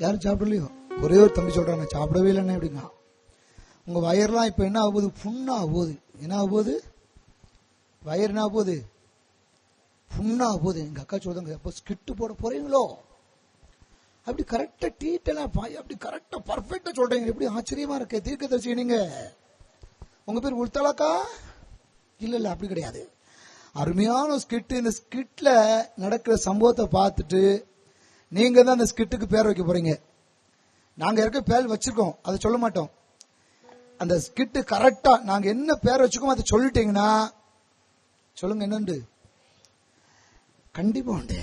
யாரும் சாப்பிடலையோ? ஒரே ஒரு தம்பி சொல்றாங்க, நான் சாப்பிடவே இல்லைன்னு. எப்படின்னா உங்க வயர்லாம் இப்ப என்ன ஆகுது? புண்ணா ஆகுது. என்ன ஆகுது? வயர் என்ன ஆகுது? புண்ணா ஆகுது. எங்க அக்கா சொல்றாங்க, அப்போ ஸ்கிட்டு போட போறீங்களோ? அப்படி கரெக்டா டீட்டெல்லாம் அப்படி கரெக்டா பர்ஃபெக்டா சொல்றீங்க. எப்படி ஆச்சரியமா இருக்கு. தீர்க்கதரிசி நீங்க. உங்க பேர் உள்தலாக்கா? இல்ல அப்படி கிடையாது. அருமையான ஸ்கிட். இந்த ஸ்கிட்ல நடக்கிற சம்பவத்தை பார்த்துட்டு நீங்க தான் அந்த ஸ்கிட்டுக்கு பேர் வைக்க போறீங்க. நாங்க இருக்க பேர் வச்சிருக்கோம், அதை சொல்ல மாட்டோம். அந்த ஸ்கிட் கரெக்டா நாங்க என்ன பேர் வச்சுக்கோம் அதை சொல்லிட்டீங்கன்னா சொல்லுங்க. என்னண்டு? கண்டிப்பா உண்டு.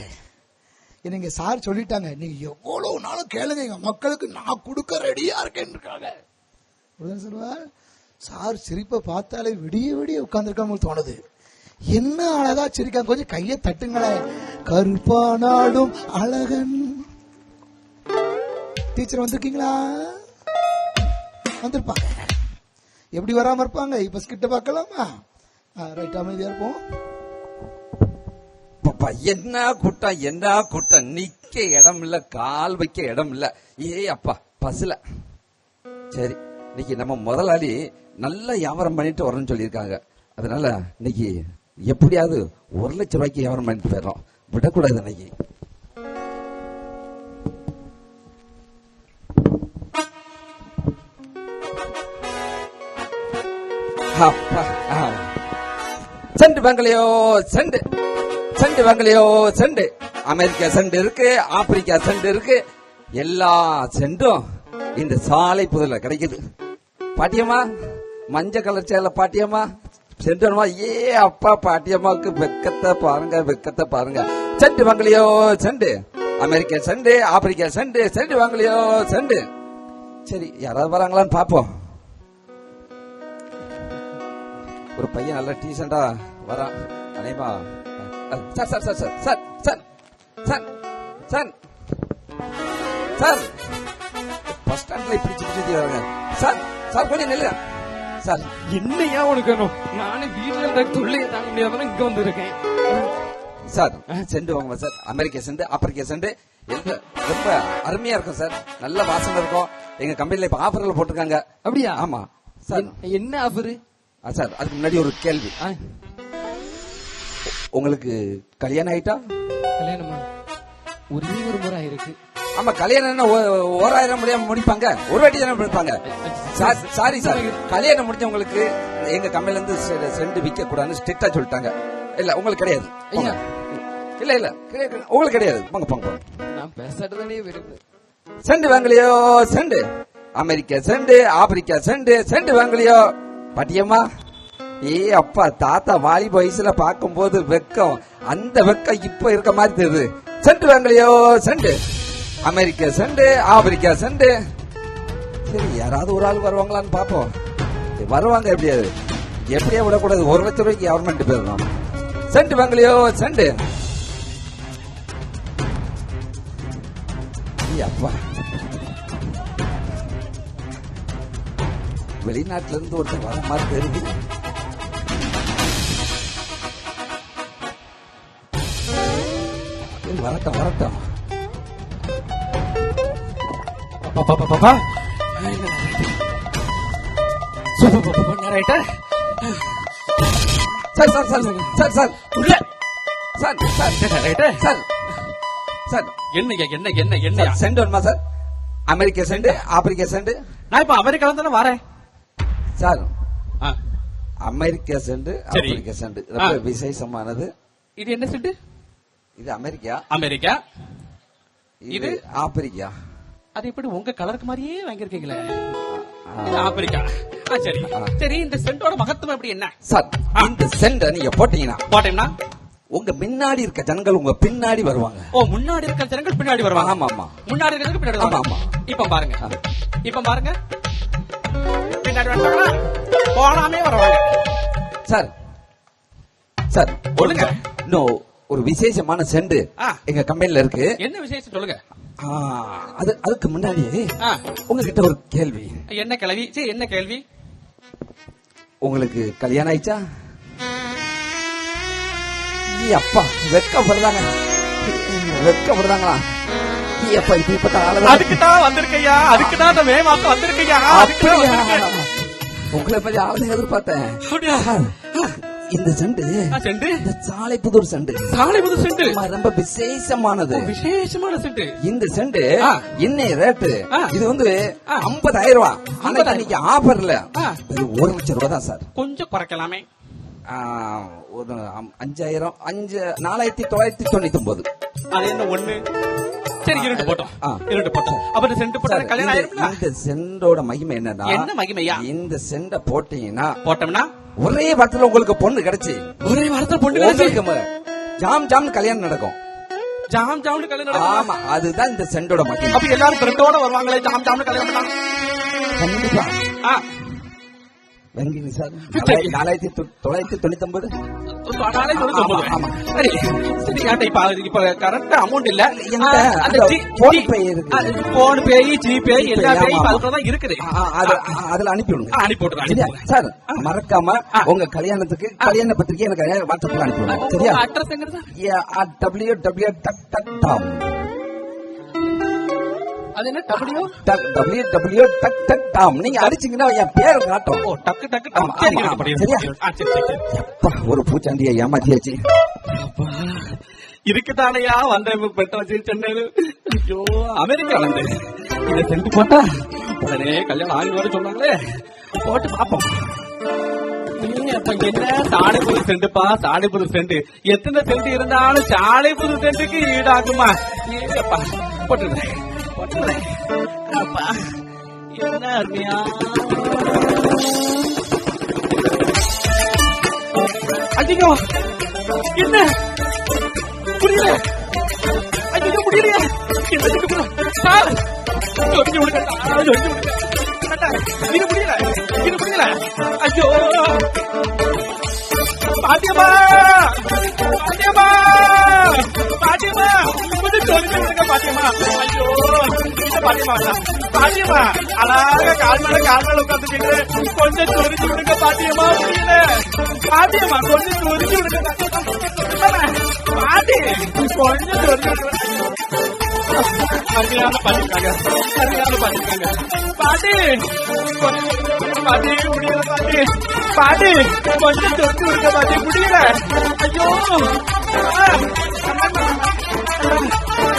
நீங்க சார் சொல்லிட்டாங்க, நீங்க எவ்வளவு நாளும் கேளுங்க, எங்க மக்களுக்கு நான் கொடுக்க ரெடியா இருக்கேன்னு இருக்காங்க. சொல்லுவார் சார். சிரிப்பை பார்த்தாலே விடிய விடிய உட்கார்ந்துருக்காங்க தோணுது. என்ன அழகா சிரிக்காங்க. கொஞ்சம் கையை தட்டுங்களேன். கருப்பானாடும் அழகன். டீச்சர் வந்திருக்கீங்களா? வந்திருப்பாங்க. எப்படி வராம இருப்பாங்க? இப்ப ஸ்கிட்ட பார்க்கலாமா? ரைட், அமைதியா இருப்போம். என்ன கூட்டம், என்ன கூட்டம். நிக்க இடம் இல்ல, கால் வைக்க இடம் இல்ல. அப்பா பசுல. சரி, இன்னைக்கு நம்ம முதலாளி நல்ல வியாபாரம் பண்ணிட்டு வரணும்னு சொல்லியிருக்காங்க. அதனால இன்னைக்கு எப்படியாவது 1 லட்சம் ரூபாய்க்கு வியாபாரம் பண்ணிட்டு போயிடறோம். விடக்கூடாது இன்னைக்கு. செண்டு வாங்கலையோ? செண்டு செண்டு வாங்கலையோ? செண்டு. அமெரிக்கா செண்டு இருக்கு, ஆப்பிரிக்கா செண்டு இருக்கு. எல்லா செண்டும் இந்த சாலை புதல கிடைக்குது. பாட்டியம்மா, மஞ்சள் கலர் சேல பாட்டியம்மா, செண்டுமா. அப்பா, பாட்டியம்மாவுக்கு வெக்கத்தை பாருங்க, வெக்கத்தை பாருங்க. செண்டு வாங்கலையோ? Scent. America scent, Africa scent. Scent வாங்கலையோ? செண்டு. சரி, யாராவது வராங்களான்னு பாப்போம். ஒரு பையன் நல்ல டீசெண்டா வரான். அனைமா sir sir sir sir sir sir sir sir sir bus ஸ்டாண்ட்ல இப்படி சுத்தி வராங்க. சார் சார் கொஞ்சம் நெல்லுங்க சார். என்னையா உனக்கு வேணும்? நானே வீட்டுல இருந்த தொல்லையை தாங்க முடியாம இங்க வந்திருக்கேன். சார் செண்டு வாங்க sir. America scent, Africa cent ரொம்ப அருமையா இருக்கும் சார். நல்ல வாசனை இருக்கும். எங்க கம்பெனில இப்ப ஆஃபர்ல போட்டிருக்காங்க. அப்படியா? ஆமா சார். என்ன ஆஃபர் சார்? அதுக்கு முன்னாடி ஒரு கேள்வி. உங்களுக்கு கல்யாணம் ஆயிட்டா? கல்யாணமா? ஒரே ஒரு முறை ஆயிருக்கு. ஆமா, கல்யாணம் 1000 முடியாம முடிப்பாங்க, ஒரு வாட்டி தானே முடிப்பாங்க. சாரி சார், கல்யாணம் முடிஞ்சவங்களுக்கு எங்க கம்பெனில இருந்து செண்டு விற்க கூடாதுன்னு ஸ்ட்ரிக்டா சொல்லிட்டாங்க. இல்ல உங்களுக்கு கிடையாது. இல்ல இல்ல உங்களுக்கு கிடையாது. போங்க போங்க. நான் பேசுறதே விரும்பு. செண்டு வாங்கலையோ? Scent. America scent, Africa scent. Scent வாங்கலையோ? பாட்டியம்மா, அப்பா தாத்தா வாலிப வயசுல பார்க்கும் போது வெக்கம், அந்த வெக்கம் இப்ப இருக்க மாதிரி தெரியுது. செண்டு வாங்கலையோ? Scent. America scent, Africa scent. சரி, யாராவது ஒரு ஆள் வருவாங்களான்னு பாப்போம். வருவாங்க. எப்படியா விடக்கூடாது. 1 லட்சம் ரூபாய்க்கு கவர்மெண்ட் போயிடணும். செண்டு வாங்கலையோ? செண்டு. அப்பா, வெளிநாட்டுல இருந்து ஒருத்தர் வர மாதிரி தெரியுது. வரட்டும் வரட்டும். Sir sir sir sir sir sir sir sir sir என்ன என்ன என்ன என்ன செண்டு வருமா sir? America scent, Africa cent. நான் இப்ப அமெரிக்கால தானே வரேன் sir. America scent, Africa cent ரொம்ப விசேஷமானது. இது என்ன செண்டு? இது அமெரிக்கா. அமெரிக்கா. இது ஆப்பிரிக்கா. அது எப்படி உங்க கலருக்கு மாதிரியே வாங்கிருக்கீங்களே? ஆப்பிரிக்கா. சரி சரி, இந்த செண்டோட மகத்துவம் எப்படி என்ன சார்? இந்த செண்டை நீங்க போட்டீங்கன்னா உங்க முன்னாடி இருக்க ஜனங்கள் உங்க பின்னாடி வருவாங்க. ஓ, முன்னாடி இருக்க ஜனங்கள் பின்னாடி வருவாங்க. ஆமா ஆமா, முன்னாடி இருக்க பின்னாடி வருவாங்க. ஆமா. இப்ப பாருங்க, இப்ப பாருங்க, பின்னாடி வந்தாங்களா போடாமே வருவாங்க. சார் சார் ஒழுங்க. இன்னும் ஒரு விசேஷமான செண்டு எங்க கம்பெனில இருக்கு. என்ன விசேஷம் சொல்லுங்க. அதுக்கு முன்னாடி உங்ககிட்ட ஒரு கேள்வி. என்ன கேள்வி? என்ன கேள்வி? உங்களுக்கு கல்யாணம் ஆயிடுச்சா? அப்பா, வெக்கப்படுறாங்க. வெக்கப்படுறாங்களா? எப்ப இப்ப அதுக்குதான் வந்திருக்கையா, அதுக்குதான் அந்த மே மாசம் வந்திருக்கையா. உங்களை பத்தி ஆளுநர் எதிர்பார்த்தேன். இந்த செண்டு செண்டு இந்த சாலைப்புதூர் செண்டு. சாலைப்புதூர் செண்டு ரொம்ப விசேஷமானது. விசேஷமான செண்டு. இந்த செண்டு இன்னைய ரேட்டு இது வந்து 50,000 ரூபாய். ஆனா இன்னைக்கு ஆஃபர்ல 1,00,000 ரூபாய் தான் சார். கொஞ்சம் குறைக்கலாமே. ஒரு 5,000 4,999. அது என்ன ஒண்ணு? சரி, 2 போட்டோம். 2 போட்டோம். அப்ப இந்த செண்டு போட்டா கல்யாணம் ஆயிருக்குமா? இந்த செண்டோட மகிமை என்னன்னா, என்ன மகிமையா? இந்த செண்டை போட்டோம்னா ஒரே வாரத்துல உங்களுக்கு பொண்ணு கிடைச்சி, ஒரே வாரத்துல பொண்ணு கிடைச்சி ஜாம் ஜாம் கல்யாணம் நடக்கும். ஜாம் ஜாம் கல்யாணம் நடக்கும். ஆமா, அதுதான் இந்த செண்டோட மகிமை. அப்ப எல்லாரும் ஃப்ரெண்டோட வருவாங்களே ஜாம் ஜாம் கல்யாணம் பண்ணா? கண்டிப்பா வருவீங்க சார். 4,999. இப்ப கரெக்டா அமௌண்ட் இல்ல. போன் பே, ஜிபே எல்லா பேயும் அதுதான் இருக்குது. அதுல அனுப்பி விடுங்க. அனுப்பி விடுறேன் சார். மறக்காம உங்க கல்யாணத்துக்கு கல்யாண பத்திரிக்கை எனக்கு வாட்ஸ்அப்ல அனுப்பி விடுங்க. சரியா? அட்ரஸ் எங்க? www.com. அது என்ன? www.com. நீங்க அடிச்சீங்கன்னா என் பேரை காட்டும். டக்கு டக்கு. ஒரு பூச்சாண்டியை ஏமாத்தியாச்சு. இருக்குதானையா வந்த பெற்றாச்சு சென்னையில. ஐயோ, அமெரிக்கா வந்து இதை செஞ்சு போட்டா உடனே கல்யாணம் ஆகி வர சொன்னாங்களே. போட்டு பாப்போம். என்ன சாலைப்புது செண்டுப்பா, சாலைப்புது செண்டு. எத்தனை செண்டு இருந்தாலும் சாலைப்புது செண்டுக்கு ஈடாகுமா? போட்டுருந்தேன். என்ன அருமையா அதிகோ. என்ன புரியல? அதிகம் முடியலையா? சார் சொல்லி விடுங்க, இது முடியல, இது முடியல. ஐயோ பாட்டியம்மா, பாட்டியம்மா, பாட்டியம்மா, கொஞ்சம் சொல்லி விடுங்க பாட்டியம்மா. ஐயோ பாட்டியம்மா, பாட்டியம்மா அழகா கால் மேல உட்காந்துக்கிட்டு கொஞ்சம் சொரிஞ்சு விடுங்க பாட்டியம்மா. முடியல பாட்டியம்மா, கொஞ்சம் சொரிஞ்சு விடுங்க பாட்டி, கொஞ்சம் சொரிஞ்சு விடுங்க. அருமையான பாட்டிருக்காங்க, அருமையான பாட்டிருக்காங்க. பாட்டி பாட்டி முடியல, பாட்டி பாட்டி கொஞ்சம் சொரிஞ்சு விடுங்க பாட்டி. முடியல. ஐயோ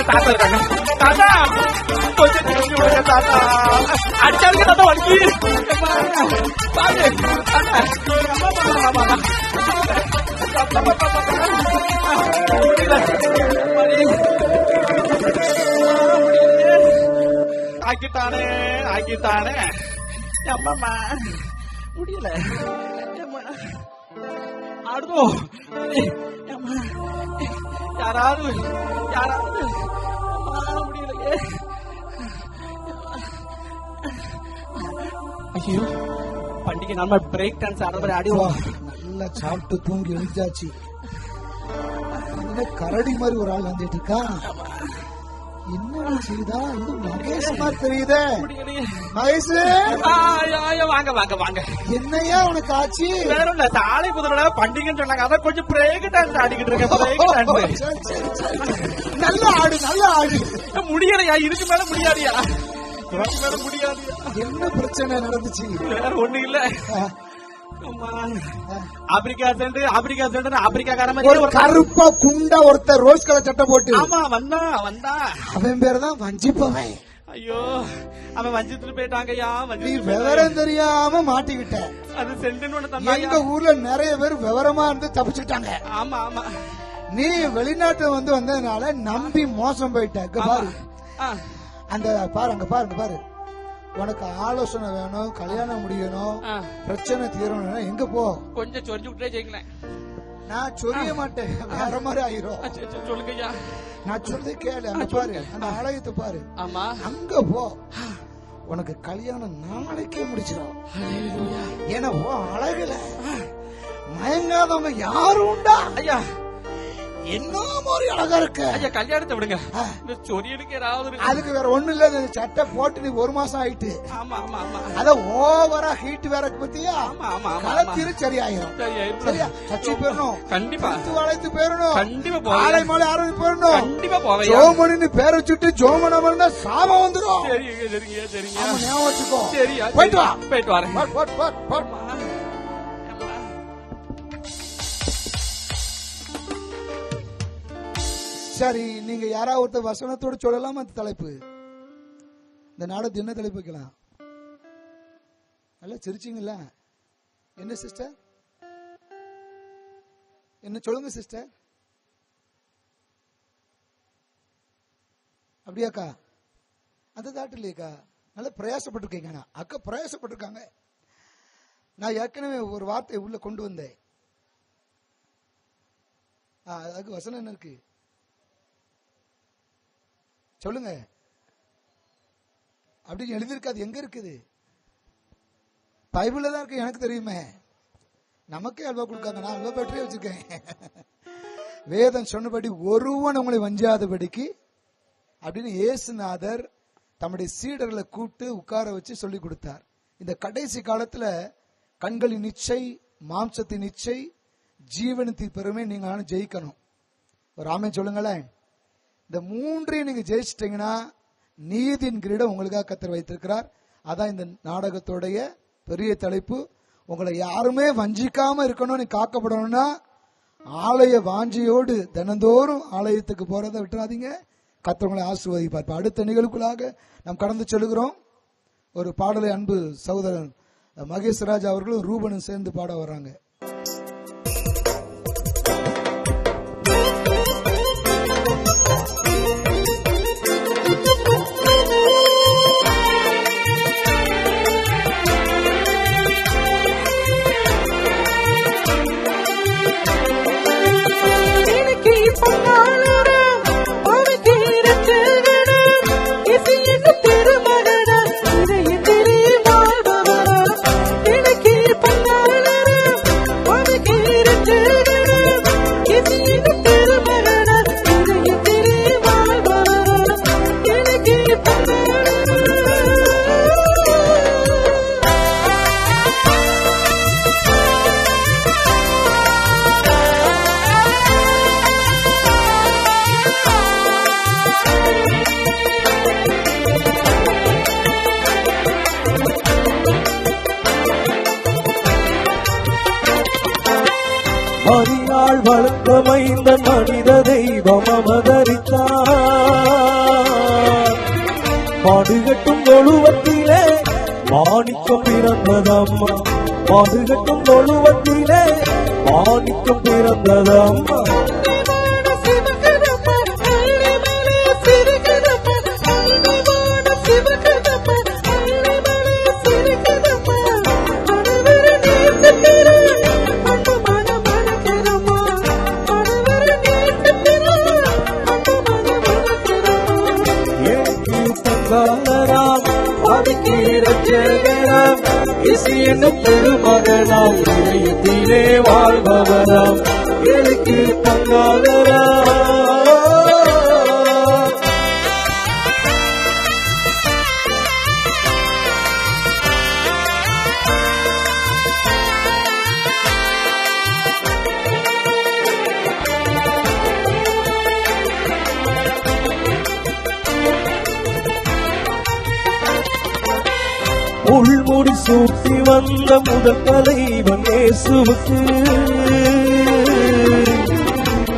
தாத்தா இருக்காங்க. தாத்தா கொஞ்சம் சொரிஞ்சு விடுங்க தாத்தா. அடிச்சாலுங்க தாத்தா வலிக்கு. பாட்டி ஆக்கிட்டானே, ஆக்கிட்டானே. அம்மா முடியல. ஆடுதோ யாராவது யாராவது முடியலையே. ஐயோ, பண்டிகை நம்ம பிரேக் டான்ஸ் ஆடுற மாதிரி ஆடிவோம். நல்லா சாப்பிட்டு தூங்கி எழுந்தாச்சு. கரடி மாதிரி ஒரு ஆள் வந்துட்டு இருக்கா. என்ன செய்தா? இது மகேஷ் மாதிரி தெரியுதே. மகேஷ் வாங்க வாங்க வாங்க. என்னையா உனக்கு ஆச்சு? வேற இல்ல, சாலை புதுல பண்டிகைன்னு சொன்னாங்க. அதான் கொஞ்சம் பிரேக் டான்ஸ் ஆடிக்கிட்டு இருக்கேன். நல்ல ஆடு, நல்ல ஆடு. முடியலையா? இதுக்கு மேல முடியாதியா? முடியாது. என்ன பிரச்சனை நடந்துச்சு? வேற ஒண்ணு இல்ல. ஆப்பிரிக்கா சென்று ஆப்பிரிக்காக்கார மாதிரி ஒரு கருப்பா குண்டா ஒருத்தர் ரோஸ் கலர் சட்டை போட்டு. ஆமா, வந்தா அவன் பேரு தான் வஞ்சிப்பவன். ஐயோ, அவன் வஞ்சித்துட்டு போயிட்டாங்கய்யா. நீ விவரம் தெரியாம மாட்டிக்கிட்ட. அது சென்டுன்னு ஒண்ணு தந்தாங்க. எங்க ஊர்ல நிறைய பேர் விவரமா இருந்து தப்பிச்சுட்டாங்க. ஆமா ஆமா. நீ வெளிநாட்டு வந்ததுனால நம்பி மோசம் போயிட்ட. பாரு அந்த பாரு, அங்க பாருங்க பாரு. உனக்கு ஆலோசனை வேணும், கல்யாணம் முடியணும், பிரச்சனை தீரணும், எங்க போ? கொஞ்சம் சொரிஞ்சு விட்டே ஜெயிக்கல. நான் சொரிய மாட்டேன், வேற மாதிரி ஆயிரும். சொல்லுங்கய்யா. நான் சொல்றது கேளு. அங்க பாரு, அந்த அழகத்தை பாரு. ஆமா, அங்க போ. உனக்கு கல்யாணம் நாளைக்கே முடிச்சிடும். ஏன்னா அழகுல மயங்காதவங்க யாரும் உண்டா? ஐயா, என்ன மாதிரி அழகா இருக்கு. ஐயா கல்யாணத்தை விடுங்க, இந்த சொரியனுக்கு ஏதாவது. அதுக்கு வேற ஒண்ணு இல்ல, சட்டை போட்டு நீ 1 மாசம் ஆயிட்டு. ஆமா ஆமா ஆமா. அத ஓவரா ஹீட் வேற பத்தியா ஆமா ஆமா. கலத்திரு சரியாயிரும். சரியா? சச்சி போயிடணும் கண்டிப்பா. வளைத்து போயிடணும் கண்டிப்பா போவேன். ஆலை மாலை ஆரம்பி போயிடணும். கண்டிப்பா போவேன். ஜோமணின்னு பேரை வச்சுட்டு ஜோமனா சாபம் வந்துடும். சரிங்க சரிங்க சரிங்க. ஞாபகம் வச்சுக்கோ. சரியா? போயிட்டு வா. போயிட்டு வரேன். சரி, நீங்க யாராவது ஒருத்தர் வசனத்தோடு சொல்லலாமா? அந்த தலைப்பு, இந்த நாடகத்து என்ன தலைப்பு வைக்கலாம்? நல்லா சிரிச்சிங்களா? என்ன சிஸ்டர், என்ன சொல்லுங்க சிஸ்டர். அப்படியாக்கா? அந்த தாட்டு இல்லையக்கா, நல்லா பிரயாசப்பட்டிருக்கீங்க. அக்கா பிரயாசப்பட்டிருக்காங்க. நான் ஏற்கனவே ஒரு வார்த்தை உள்ள கொண்டு வந்தேன். அதுக்கு வசனம் என்ன இருக்கு சொல்லுங்க. அப்படின்னு எழுதியிருக்காது. எங்க இருக்குது? பைபிள்ல தான் இருக்கு. எனக்கு தெரியுமே. நமக்கே அல்வா கொடுக்காங்க. நான் அல்வா பேட்டரியே வச்சிருக்கேன். வேதம் சொன்னபடி ஒருவன் உங்களை வஞ்சாதபடிக்கு அப்படின்னு இயேசுநாதர் தம்முடைய சீடர்களை கூப்பிட்டு உட்கார வச்சு சொல்லி கொடுத்தார். இந்த கடைசி காலத்துல கண்களின் இச்சை, மாம்சத்தின் இச்சை, ஜீவனத்தின் பெருமை நீங்க ஜெயிக்கணும். ஒரு ஆமென் சொல்லுங்களேன். இந்த 3ஐயும் நீங்க ஜெயிச்சிட்டீங்கன்னா நீதியின் கிரீடம் உங்களுக்காக கர்த்தர் வைத்திருக்கிறார். அதான் இந்த நாடகத்தோடைய பெரிய தலைப்பு. உங்களை யாருமே வஞ்சிக்காம இருக்கணும், காக்கப்படணும்னா ஆலய வாஞ்சியோடு தினந்தோறும் ஆலயத்துக்கு போறதை விட்டுறாதீங்க. கர்த்தர் உங்களை ஆசீர்வதிப்பார். அடுத்த நிகழ்வுக்குள்ளாக நாம் கடந்து செல்கிறோம். ஒரு பாடலை அன்பு சகோதரன் மகேஸ்வராஜ் அவர்களும் ரூபனும் சேர்ந்து பாட வர்றாங்க. மறியாள் வளர்ந்தமைந்த மனித தெய்வம் அவதரித்தார். பாடுகட்டும் தொழுவத்திலே மாணிக்கம் பிறந்ததம்மா. பாடுகட்டும் தொழுவத்திலே மாணிக்கம் பிறந்ததம்மா. பெருமகனாம் இதயத்திலே வாழ்பவராம் எனக்கு பங்காளரா. உள்முடி சூட்டி வந்த முதல் தலைவன் இயேசுவுக்கு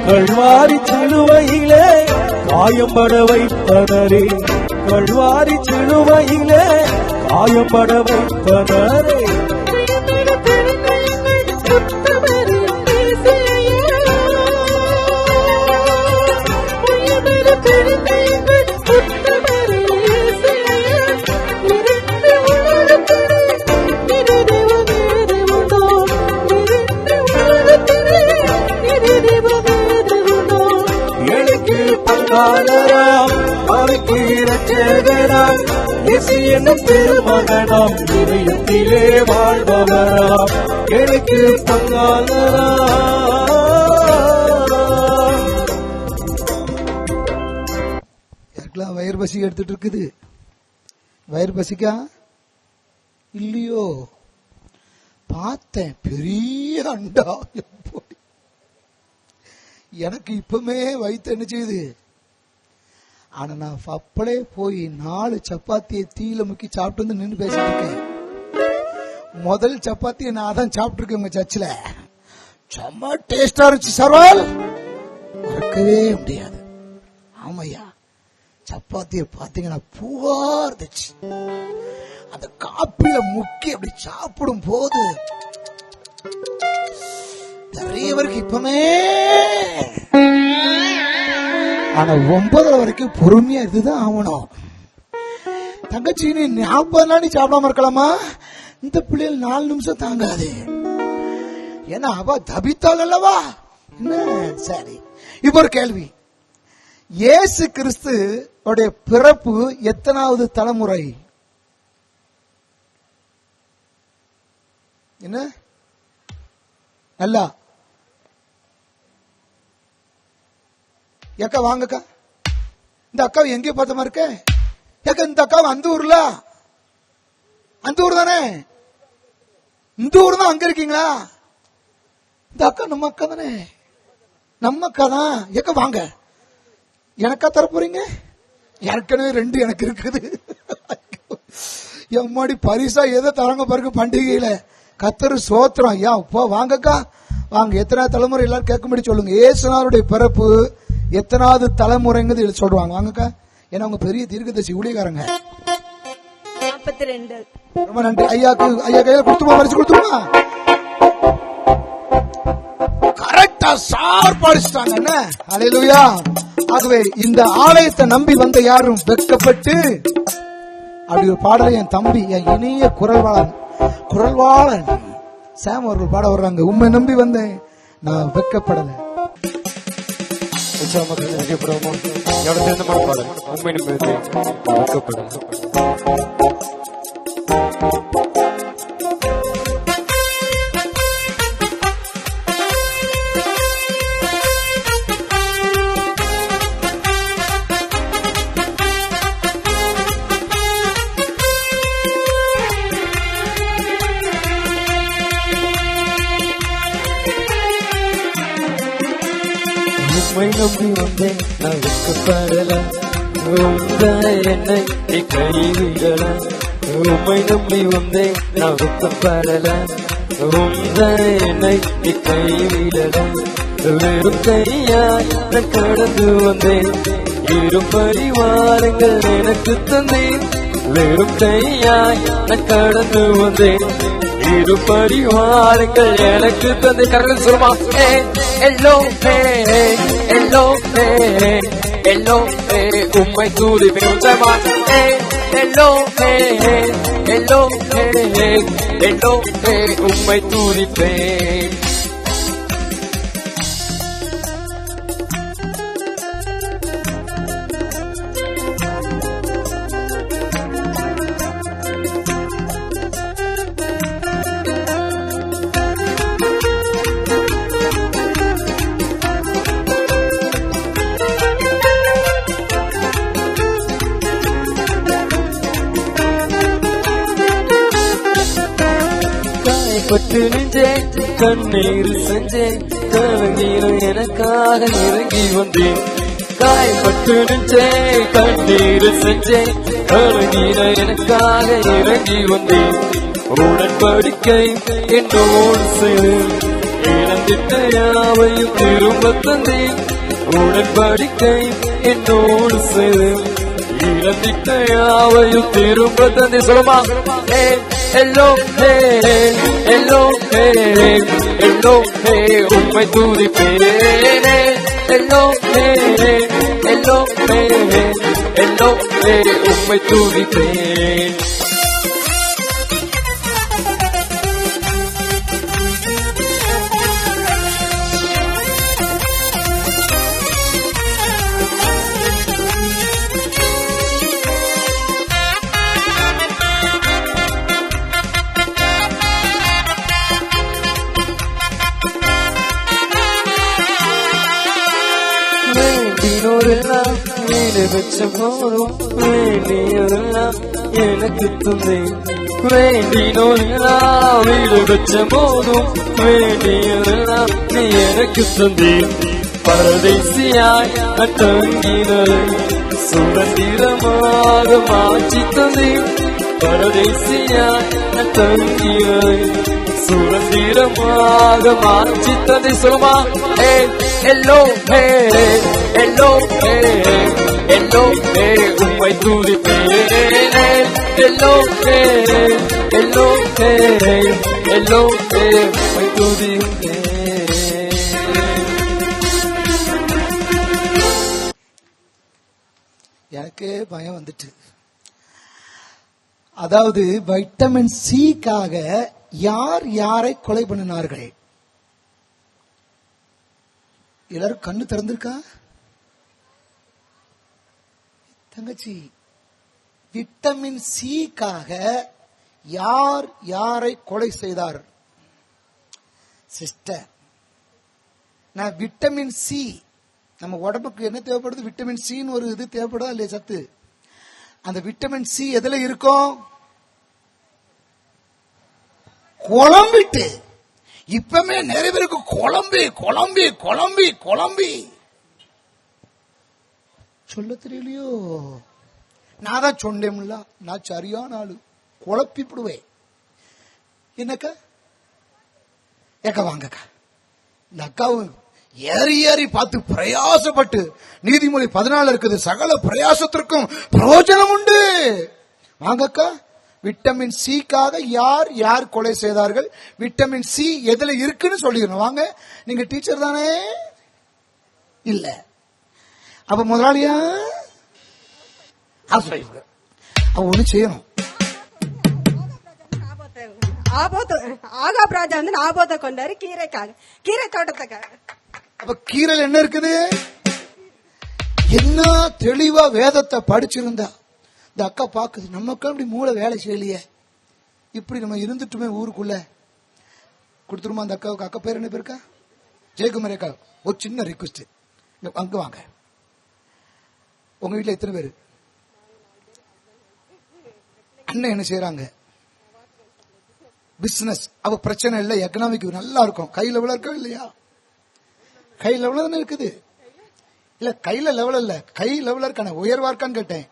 கல்வாரி சிலுவையிலே காயம்பட வைத்தனரே. கல்வாரி சிலுவையிலே காயம்பட வைத்தனரே. பெருமகனாம் இதயத்திலே வாழ்பவராம் எனக்கு பங்காளரா. வயிறு பசி எடுத்துட்டு இருக்குது. வயிறு பசிக்கா இல்லையோ? பார்த்தேன் பெரிய அண்டா, எனக்கு இப்பமே வயிற்று என்ன செய்யுது. ஆனா நான் அப்பளே போய் 4 சப்பாத்தியை தீயில முக்கி சாப்பிட்டு வந்து நின்று பேசிட்டு இருக்கேன். முதல் சப்பாத்தியை நான் தான் சாப்பிட்டு இருக்கேன் உங்க சர்ச்சில். செம்ம டேஸ்டா இருந்துச்சு சர்வால், மறக்கவே முடியாது. ஆமையா, சப்பாத்தியை பாத்தீங்கன்னா பூவா இருந்துச்சு. அந்த காப்பில முக்கி அப்படி சாப்பிடும் போது நிறையவருக்கு இப்பமே. ஆனா 9 வரைக்கும் பொறுமையா இதுதான் ஆகணும். தங்கச்சி நீ 40 நாள் நீ சாப்பிடாம இருக்கலாமா? இந்த பிள்ளைகள் 4 நிமிஷம் தாங்காது. ஏன்னா அவ தபித்தாள் அல்லவா. சரி, இப்ப ஒரு கேள்வி. இயேசு கிறிஸ்து உடைய பிறப்பு எத்தனாவது தலைமுறை? என்ன நல்லா ஏக்கா வாங்கக்கா. இந்த அக்காவை எங்கேயோ பார்த்த மாதிரி இருக்க. ஏக்கா இந்த அக்காவை அந்த ஊர்ல, அந்த ஊர் தானே, இந்த ஊர் தான். அங்க இருக்கீங்களா? இந்த அக்கா நம்ம அக்கா தானே, நம்ம அக்கா தான். ஏக்கா வாங்க. எனக்கா தர போறீங்க? ஏற்கனவே 2 எனக்கு இருக்குது. எம்மாடி பரிசா எதை தராங்க பாருங்க பண்டிகையில. கத்தரு சோத்திரம். ஐயா இப்போ வாங்கக்கா வாங்க. எத்தனை தலைமுறை எல்லாரும் கேட்கும்படி சொல்லுங்க. இயேசுநாதருடைய பிறப்பு எத்தனாவது தலைமுறைங்கிறது சொல்லுவாங்க. வாங்கக்கா. ஏன்னா உங்க பெரிய தீர்க்கதரிசி ஊழியக்காரங்க. 42. ரொம்ப நன்றி. ஐயா கையில கொடுத்துமா, மறைச்சு கொடுத்துமா. கரெக்டா ஷார்ப்பா அடிச்சிட்டாங்க. என்ன ஹல்லேலூயா. ஆகவே இந்த ஆலயத்தை நம்பி வந்த யாரும் வெட்கப்பட்டு, அப்படி ஒரு பாடலை என் தம்பி, என் இனிய குரல்வாளன் சாம் அவர்கள் பாட வர்றாங்க. உண்மை நம்பி வந்தேன், நான் வெட்கப்படல. உம்மை நம்பி வந்தேன், நான் வெட்கப்படல. என்னை கைவிடல. உம்மை நம்பி வந்தேன், நான் வெட்கப்படல. என்னை கைவிடல. வெறும் கையாய் நான் கடந்து வந்தேன். இரும் பரிவாரங்கள் எனக்கு தந்தேன். வெறும் கையாய் நான் கடந்து வந்தேன். இரு பரிவாரங்கள் எனக்கு தந்தை. கரங்கள் சொல்லுமா. உம்மை தூதுவேன். உம்மை தூதிப்பேன். பட்டு நின்றேன், கண்ணீர் செஞ்சேன். கலங்கீரம் எனக்காக இறங்கி வந்தேன். காயப்பட்டு நின்றேன், கண்ணீர் செஞ்சேன். கலங்கீரம் எனக்காக இறங்கி வந்தேன். உடன்படிக்கை என்னோடு செய்து இழந்திட்ட யாவையும் திரும்ப தந்தேன். உடன்படிக்கை என்னோடு செய்து இழந்திட்ட யாவையும் திரும்ப தந்தே. சொல்லுமா. உம்மை தூதிப்பேன். உம்மை தூதிப்பேன். வச்ச போதும் வேண்டியதெல்லாம் எனக்கு தந்தேன். வேண்டினோரெல்லாம் வீடு வச்ச போதும் வேண்டியதெல்லாம் நீ எனக்கு தந்தேன். பரதேசியாய் தங்கினதை சுதந்திரமாக மாற்றி தந்தேன். பரதேசியாய் தங்கினதை சுதந்திரமாக மாற்றி தந்தை. சொல்லுமா எல்லோ எல்லோ எல்லோ உம்மை துதிப்பேனே. எல்லோ எல்லோ எல்லோ உம்மை துதிப்பேனே. எனக்கு பயம் வந்துட்டு. அதாவது வைட்டமின் சிக்காக யார் யாரை கொலை பண்ணினார்கள்? எல்லாரும் கண்ணு திறந்திருக்கா? தங்கச்சி, விட்டமின் சிக்காக யார் யாரை கொலை செய்தார்? சிஸ்டர், நான் விட்டமின் சி, நம்ம உடம்புக்கு என்ன தேவைப்படுது? விட்டமின் சின்னு ஒரு இது தேவைப்படுதா இல்லையா? சத்து. அந்த விட்டமின் சி எதுல இருக்கும்? குழம்பிட்டு. இப்பமே நிறைய பேருக்கு குழம்பி குழம்பி குழம்பி குழம்பி சொல்ல தெரியலையோ? நான் தான் சொன்னேன்ல, நான் சரியான ஆளு, குழப்பிடுவேன். என்னக்கா ஏக்கா வாங்கக்கா, இந்த அக்காவும் ஏறி ஏறி பார்த்து பிரயாசப்பட்டு, நீதிமொழி 14 இருக்குது, சகல பிரயாசத்திற்கும் பிரயோஜனம் உண்டு. வாங்கக்கா, விட்டமின் சிக்காக யார் யார் கொலை செய்தார்கள்? விட்டமின் சி எதுல இருக்குன்னு சொல்லிடணும். வாங்க, நீங்க டீச்சர் தானே? இல்ல, அப்ப முதலாளியா? அவ ஒண்ணு செய்யணும். ஆகாப் ராஜா வந்து நாபோத்தை கொண்டாரு கீரைக்காக, கீரை தோட்டத்துக்காக. அப்ப கீரையில் என்ன இருக்குது? என்ன தெளிவா வேதத்தை படிச்சிருந்தா இந்த அக்கா பாக்குது, நமக்கு அப்படி மூளை வேலை செய்யலையே, இப்படி நம்ம இருந்துட்டுமே ஊருக்குள்ள கொடுத்துருமா அந்த அக்காவுக்கு. அக்கா பேர் என்ன பேருக்கா? ஜெயக்குமாரி அக்கா. ஒரு சின்ன ரிக்வெஸ்ட், அங்க வாங்க. உங்க வீட்டுல எத்தனை பேரு? அண்ணன் என்ன செய்யறாங்க? பிசினஸ். அவ பிரச்சனை இல்லை, எக்கனாமிக் நல்லா இருக்கும். கையில எவ்வளவு இருக்கா இல்லையா? கையில எவ்வளவு தானே இருக்குது? இல்ல கையில லெவல் இல்ல, கை லெவல இருக்கான, உயர்வா இருக்கான்னு கேட்டேன்.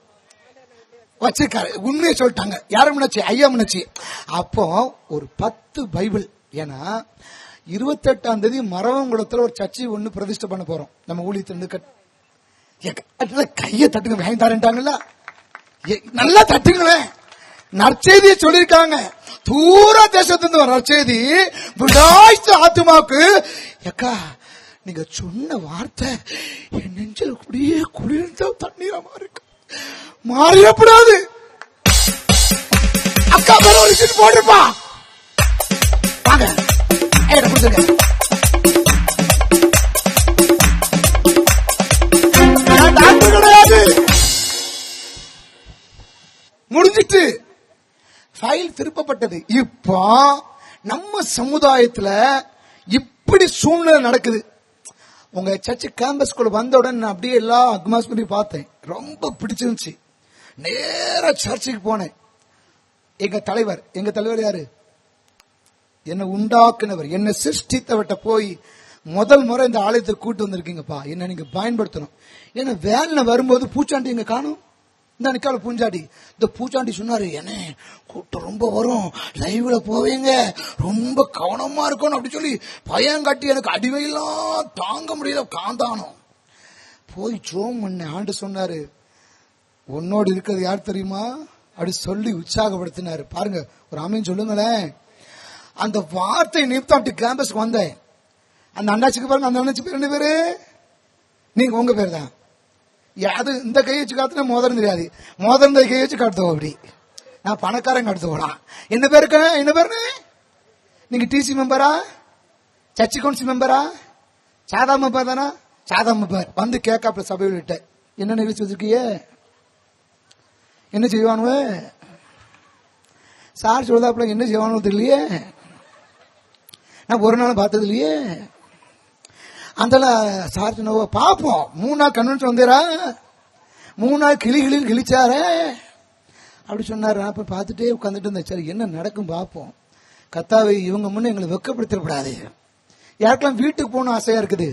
வச்சிருக்காரு, உண்மையை சொல்லிட்டாங்க. யாரும் முன்னாச்சு? ஐயா முன்னாச்சு. அப்போ ஒரு 10 பைபிள். ஏன்னா 28ஆம் தேதி மரவங்குளத்துல ஒரு சர்ச்சை ஒண்ணு பிரதிஷ்டை பண்ண போறோம். நம்ம ஊழியத்திலிருந்து கையை தட்டுங்க, வாங்கிட்டாருட்டாங்கல்ல, நல்லா தட்டுங்களேன். நற்செய்தியை சொல்லியிருக்காங்க. தூர தேசத்திலிருந்து வர நற்செய்தி விடாய்த்த ஆத்துமாக்கு. அக்கா, நீங்க சொன்ன வார்த்தை என் நெஞ்சில் அப்படியே குளிர்ந்த தண்ணீரமா இருக்கு. மாறிடக்கூடாது. அக்கா மேல ஒரு சீட் போட்டிருப்பா. வாங்க, டாக்டர் கிடையாது. முடிஞ்சிட்டு ஃபைல் திருப்பப்பட்டது. இப்போ நம்ம சமுதாயத்துல இப்படி சூழ்நிலை நடக்குது. உங்க சர்ச்சு கேம்பஸ்குள்ள வந்த உடனே அப்படியே எல்லா அட்மாஸ்பியர் பார்த்தேன், ரொம்ப பிடிச்சிருந்துச்சு. நேரா சர்ச்சுக்கு போனேன். எங்க தலைவர் யாரு? என்ன உண்டாக்குனவர், என்ன சிருஷ்டித்தவர்கிட்ட போய் முதல் முறை இந்த ஆலயத்தை கூட்டு வந்திருக்கீங்கப்பா, என்ன நீங்க பயன்படுத்தணும். ஏன்னா வேலை வரும்போது பூச்சாண்டி இங்க காணும். இந்த நிக்கால பூஞ்சாண்டி, இந்த பூச்சாண்டி சொன்னாரு, என்ன கூட்டம் ரொம்ப வரும், லைவ்ல போவீங்க, ரொம்ப கவனமா இருக்கணும் அப்படி சொல்லி பயம் காட்டி எனக்கு அடிவையெல்லாம் தாங்க முடியல. காந்தானம் போய் ஜோம் பண்ண. ஆண்டு சொன்னாரு, உன்னோடு இருக்கிறது யார் தெரியுமா அப்படி சொல்லி உற்சாகப்படுத்தினாரு. பாருங்க, ஒரு ஆமீன் சொல்லுங்களேன். அந்த வார்த்தை நிமித்தாட்டு கேம்பஸ்க்கு வந்தேன். அந்த அண்ணாச்சிக்கு பாருங்க, அந்த அண்ணாச்சி பேர் என்ன பேரு? நீங்க உங்க பேர் தான். அது இந்த கை வச்சு காத்துனா மோதிரம் தெரியாது, மோதிரம் கை வச்சு காட்டுவோம். அப்படி நான் பணக்காரங்க அடுத்து போலாம். என்ன பேருக்கு? என்ன பேரு? நீங்க டிசி மெம்பரா, சர்ச் கவுன்சில் மெம்பரா, சாதா மெம்பர் தானா? சாதா மெம்பர். வந்து கேட்காப்புல சபையில் விட்ட என்ன நிகழ்ச்சி வச்சிருக்கிய, என்ன செய்வானுவ சார் சொல்லுதாப்புல, என்ன செய்வானு தெரியலையே, நான் ஒரு நாளும் பார்த்தது இல்லையே. அந்த சார் சொன்ன பாப்போம், 3 நாள் கன்வென்ஷன் வந்துடா, 3 நாள் கிளிகளில் கிழிச்சாரே அப்படி சொன்னாரு. நான் இப்ப பார்த்துட்டே உட்காந்துட்டு இருந்தேன். சரி என்ன நடக்கும் பார்ப்போம். கர்த்தாவே இவங்க முன்ன எங்களை வெட்கப்படுத்திடக்கூடாது. யாருக்கெல்லாம் வீட்டுக்கு போகணும் ஆசையா இருக்குது?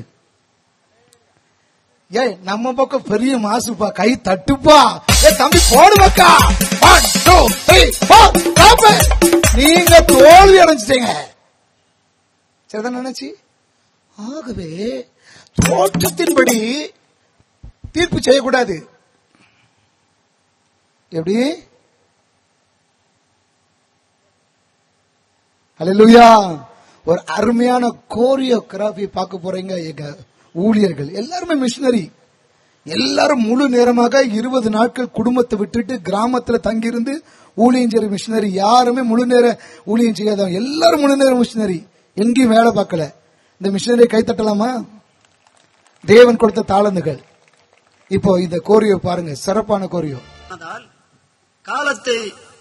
ஏய் நம்ம பக்கம் பெரிய மாசுப்பா, கை தட்டுப்பா. தம்பி போடுவக்கா. 1 2 3 4 நீங்க தோல்வி அடைஞ்சிட்டீங்க. சரிதான் நினைச்சு. ஆகவே தோற்றத்தின்படி தீர்ப்பு செய்யக்கூடாது. எப்படி? அல்லேலூயா. ஒரு அருமையான கோரியோகிராபி பார்க்க போறீங்க. எங்க ஊழியர்கள் எல்லாருமே மிஷனரி, எல்லாரும் முழு நேரமாக 20 நாட்கள் குடும்பத்தை விட்டுட்டு கிராமத்துல தங்கியிருந்து ஊழியம் செய்யற மிஷனரி. யாருமே முழு நேர ஊழியம் செய்யாதவங்க, எல்லாரும் முழு நேர மிஷனரி. எங்கேயும் வேலை பார்க்கல. இந்த மிஷனரியை கைத்தட்டலாமா? தேவன் கொடுத்த தாளந்துகள். இப்போ இந்த கோரியோ பாருங்க, சிறப்பான கோரியோ. காலத்தை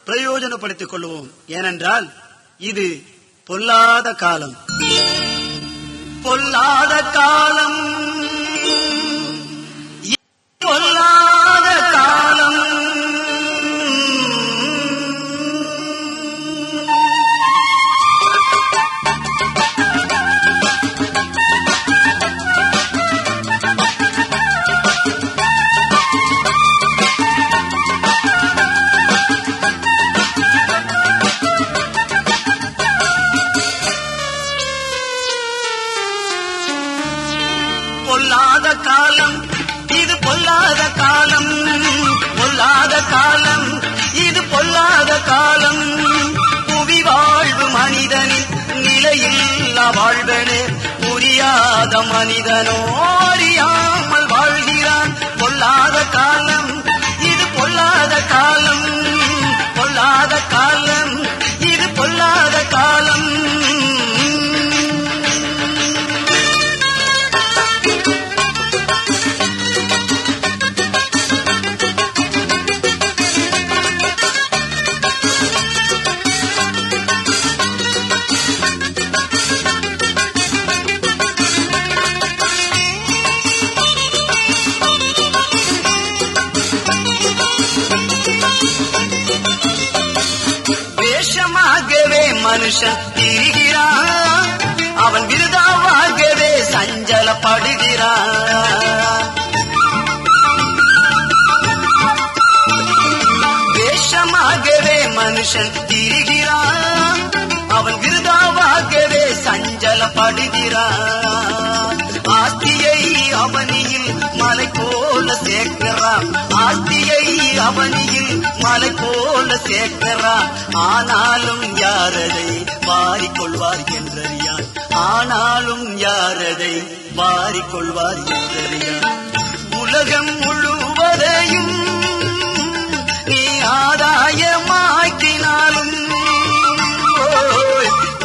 பிரயோஜனப்படுத்திக் கொள்வோம். ஏனென்றால் இது பொல்லாத காலம். பொல்லாத காலம், பொல்லாத காலம். பொல்லாத காலம், இது பொல்லாத காலம். பொல்லாத காலம், இது பொல்லாத காலம். புவி வாழ்வு மனிதனின் நிலையில்லா வாழ்வனே, புரியாத மனிதனோ அறியாமல் வாழ்கிறான். பொல்லாத காலம், இது பொல்லாத காலம். பொல்லாத காலம், இது பொல்லாத காலம். மனுஷன் திரிகிறான், அவன் விருதாவாகவே சஞ்சலப்படுகிறான். வேஷமாகவே மனுஷன் திரிகிறான், அவன் விருதாவாகவே சஞ்சலப்படுகிறான். ஆஸ்தியை அவனியில் மலை போல சேர்க்கிறான், ஆஸ்தியை அவனியில் மலை போல சேர்க்கிறான். ஆனாலும் யாரதை வாரிக்கொள்வார் என்றறியான், ஆனாலும் யாரதை வாரிக்கொள்வார் என்றறியான். உலகம் முழுவதையும் நீ ஆதாயமாக்கினாலும்,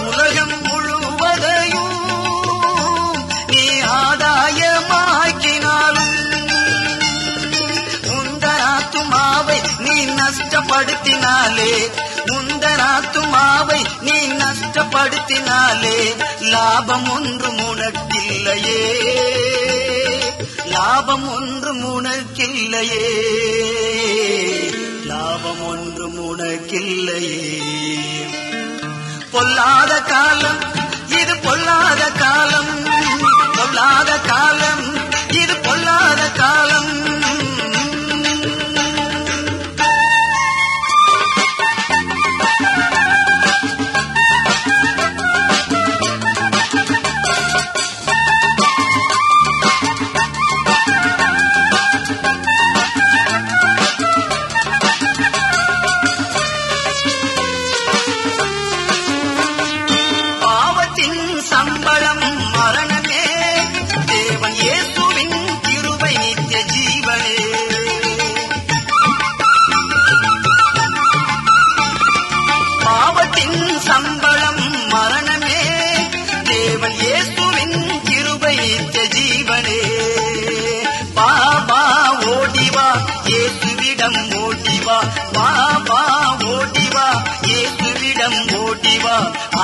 உலகம் முழுவதையும் நீ ஆதாயமாக்கினாலும், முந்தனாத்துமாவை நீ நஷ்டப்படுத்தினாலே, முந்தனாத்துமாவை நீ நஷ்டப்படுத்தினாலே, லாபம் ஒன்றும் உனக்கில்லையே, லாபம் ஒன்றும் உனக்கில்லையே, லாபம் ஒன்றும் உனக்கில்லையே. பொல்லாத காலம், இது பொல்லாத காலம். பொல்லாத காலம், இது பொல்லாத காலம்.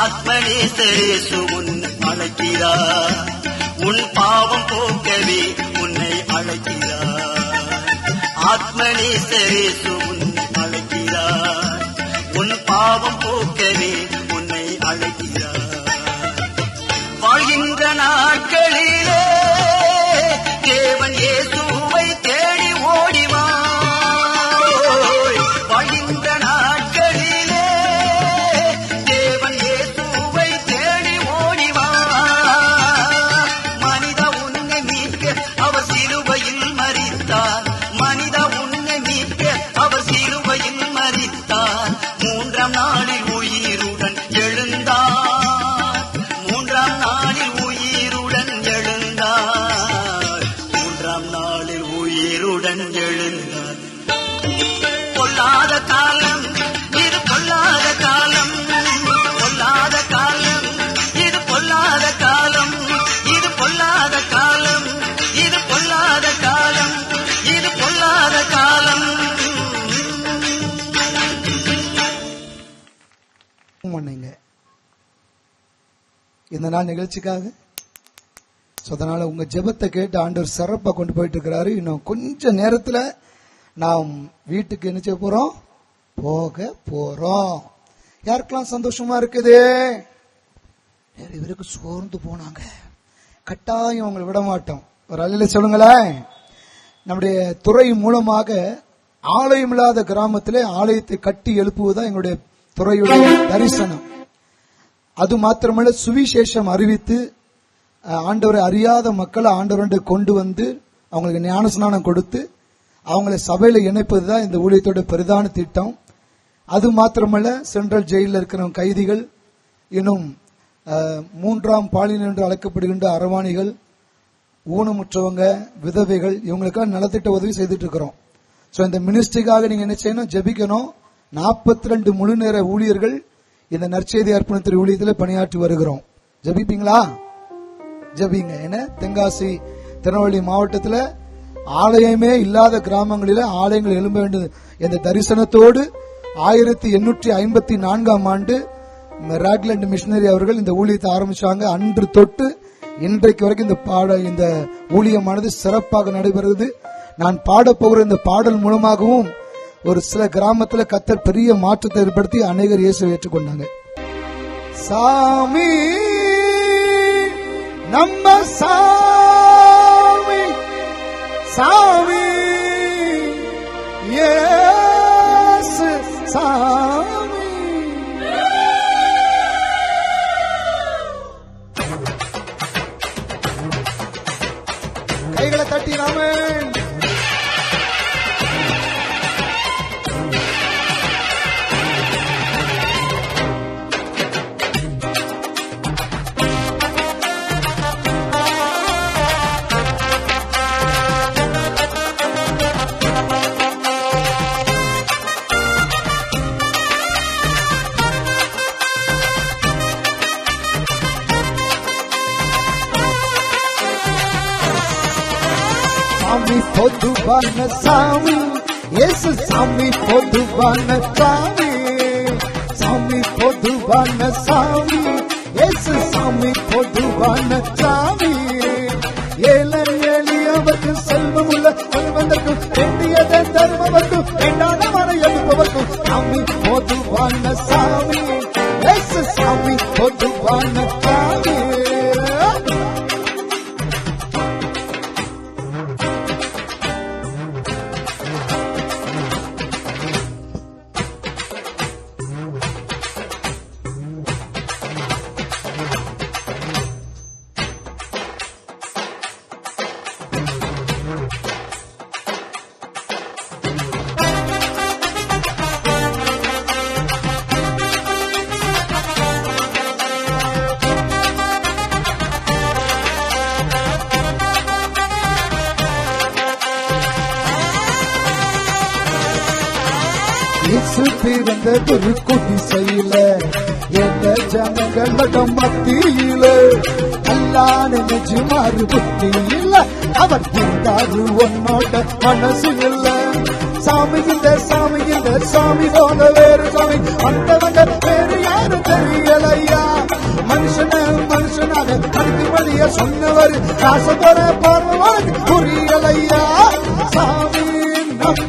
ஆத்மநேசரேசு உன் அழைக்கிறார், உன் பாவம் போக்கவே உன்னை அழைக்கிறார். ஆத்மநேசரேசு உன்னை அழைக்கிறார். உன் பாவம் போக்கவே உன்னை அழைக்கிறார். வாழ்கின்ற நாட்களிலே தேவன் இயேசுவை தேடி ஓடிவா. வாழ்கின்ற நாட்களிலே தேவன் இயேசுவை தேடி ஓடிவா. மனித உன்னை மீட்க அவர் சிலுவையில் மரித்தார். மனித உன்னை மீட்க அவர் சிலுவையில் மரித்தார். மூன்றாம் நாளில் உயிருடன் எழுந்தார். மூன்றாம் நாளில் உயிருடன் எழுந்தார். மூன்றாம் நாளில் உயிருடன் எழுந்தார். பொல்லாத காலம் இது பொல்லாத காலம். பொல்லாத காலம் இது பொல்லாத காலம். இது பொல்லாத காலம். இது பொல்லாத காலம். இது பொல்லாத காலம். இந்த நாள் நிகழ்ச்சிக்காக அதனால உங்க ஜெபத்தை கேட்டு ஆண்டவர் சிறப்பா கொண்டு போயிட்டு இருக்கிறாரு. இன்னும் கொஞ்ச நேரத்துல நாம் வீட்டுக்கு என்ன செய்ய போறோம்? போக போறோம். யாருக்கெல்லாம் சந்தோஷமா இருக்குது? நிறைய பேருக்கு சோர்ந்து போனாங்க. கட்டாயம் அவங்களை விட மாட்டோம். ஒரு அல்ல சொல்லுங்களேன். நம்முடைய துறை மூலமாக ஆலயம் இல்லாத கிராமத்திலே ஆலயத்தை கட்டி எழுப்புவதுதான் எங்களுடைய துறையுடைய தரிசனம். அது மாத்திரமல்ல, சுவிசேஷம் அறிவித்து ஆண்டவரை அறியாத மக்களை ஆண்டவரை கொண்டு வந்து அவங்களுக்கு ஞானஸ்நானம் கொடுத்து அவங்களை சபையில இணைப்பதுதான் இந்த ஊழியத்தோட பிரதான திட்டம். அது மாத்திரமல்ல, சென்ட்ரல் ஜெயிலில் இருக்கிற கைதிகள், இன்னும் 3ஆம் பாலினம் என்று அழைக்கப்படுகின்ற அரவாணிகள், ஊனமுற்றவங்க, விதவைகள், இவங்களுக்காக நலத்திட்ட உதவி செய்துட்டு இருக்கிறோம். சோ இந்த மினிஸ்ட்ரிக்காக நீங்க என்ன செய்யணும்? ஜெபிக்கணும். 42 முழு நேர ஊழியர்கள் இந்த நற்செய்தி அர்ப்பணத்தின் ஊழியத்தில் பணியாற்றி வருகிறோம். ஜெபிப்பீங்களா? ஜெபிங்க. ஏன்னா தென்காசி திருநெல்வேலி மாவட்டத்தில் ஆலயமே இல்லாத கிராமங்களில ஆலயங்கள் எழும்ப வேண்டியது என்ற தரிசனத்தோடு 1854ஆம் ஆண்டு ராக்லண்ட் மிஷனரி அவர்கள் இந்த ஊழியத்தை ஆரம்பிச்சாங்க. அன்று தொட்டு இன்றைக்கு வரைக்கும் இந்த ஊழியமானது சிறப்பாக நடைபெறுகிறது. நான் பாடப்போகிற இந்த பாடல் மூலமாகவும் ஒரு சில கிராமத்தில் கர்த்தர் பெரிய மாற்றத்தை ஏற்படுத்தி அநேகர் இயேசுவை ஏற்றுக்கொண்டாங்க. சாமி நம்ம சாமி, சாமி இயேசு சாமி. கைகளை தட்டி ராமன். சாமி பொதுவான சாமி இயேசு, சாமி பொதுவான சாமி, சாமி பொதுவான சாமி இயேசு, சாமி பொதுவான சாமி. ஏழை எளியவர்க்கு செல்வம் உள்ள செல்வந்தர்க்கும் வேண்டியதை தருபவர்க்கும் வேண்டாதவரை எழுப்பவர்க்கும் சாமி பொதுவான சாமி இயேசு, சாமி பொதுவான சாமி. இயேசு பிறந்த ஒரு குடிசையில எந்த ஜனங்களோட மத்தியில எல்லாம் நினைச்சு மாறு புத்தி இல்ல. அவர் இருந்தாரு உன்னோட மனசு இல்ல. சாமி இந்த சாமி இந்த சாமி போல வேறு சாமி வந்தவங்க வேறு யாரும் தெரியலையா. மனுஷனாக அடித்து வழிய சொன்னவர் காசு போற பார்வனுக்கு புரியலையா. சாமி நம்ம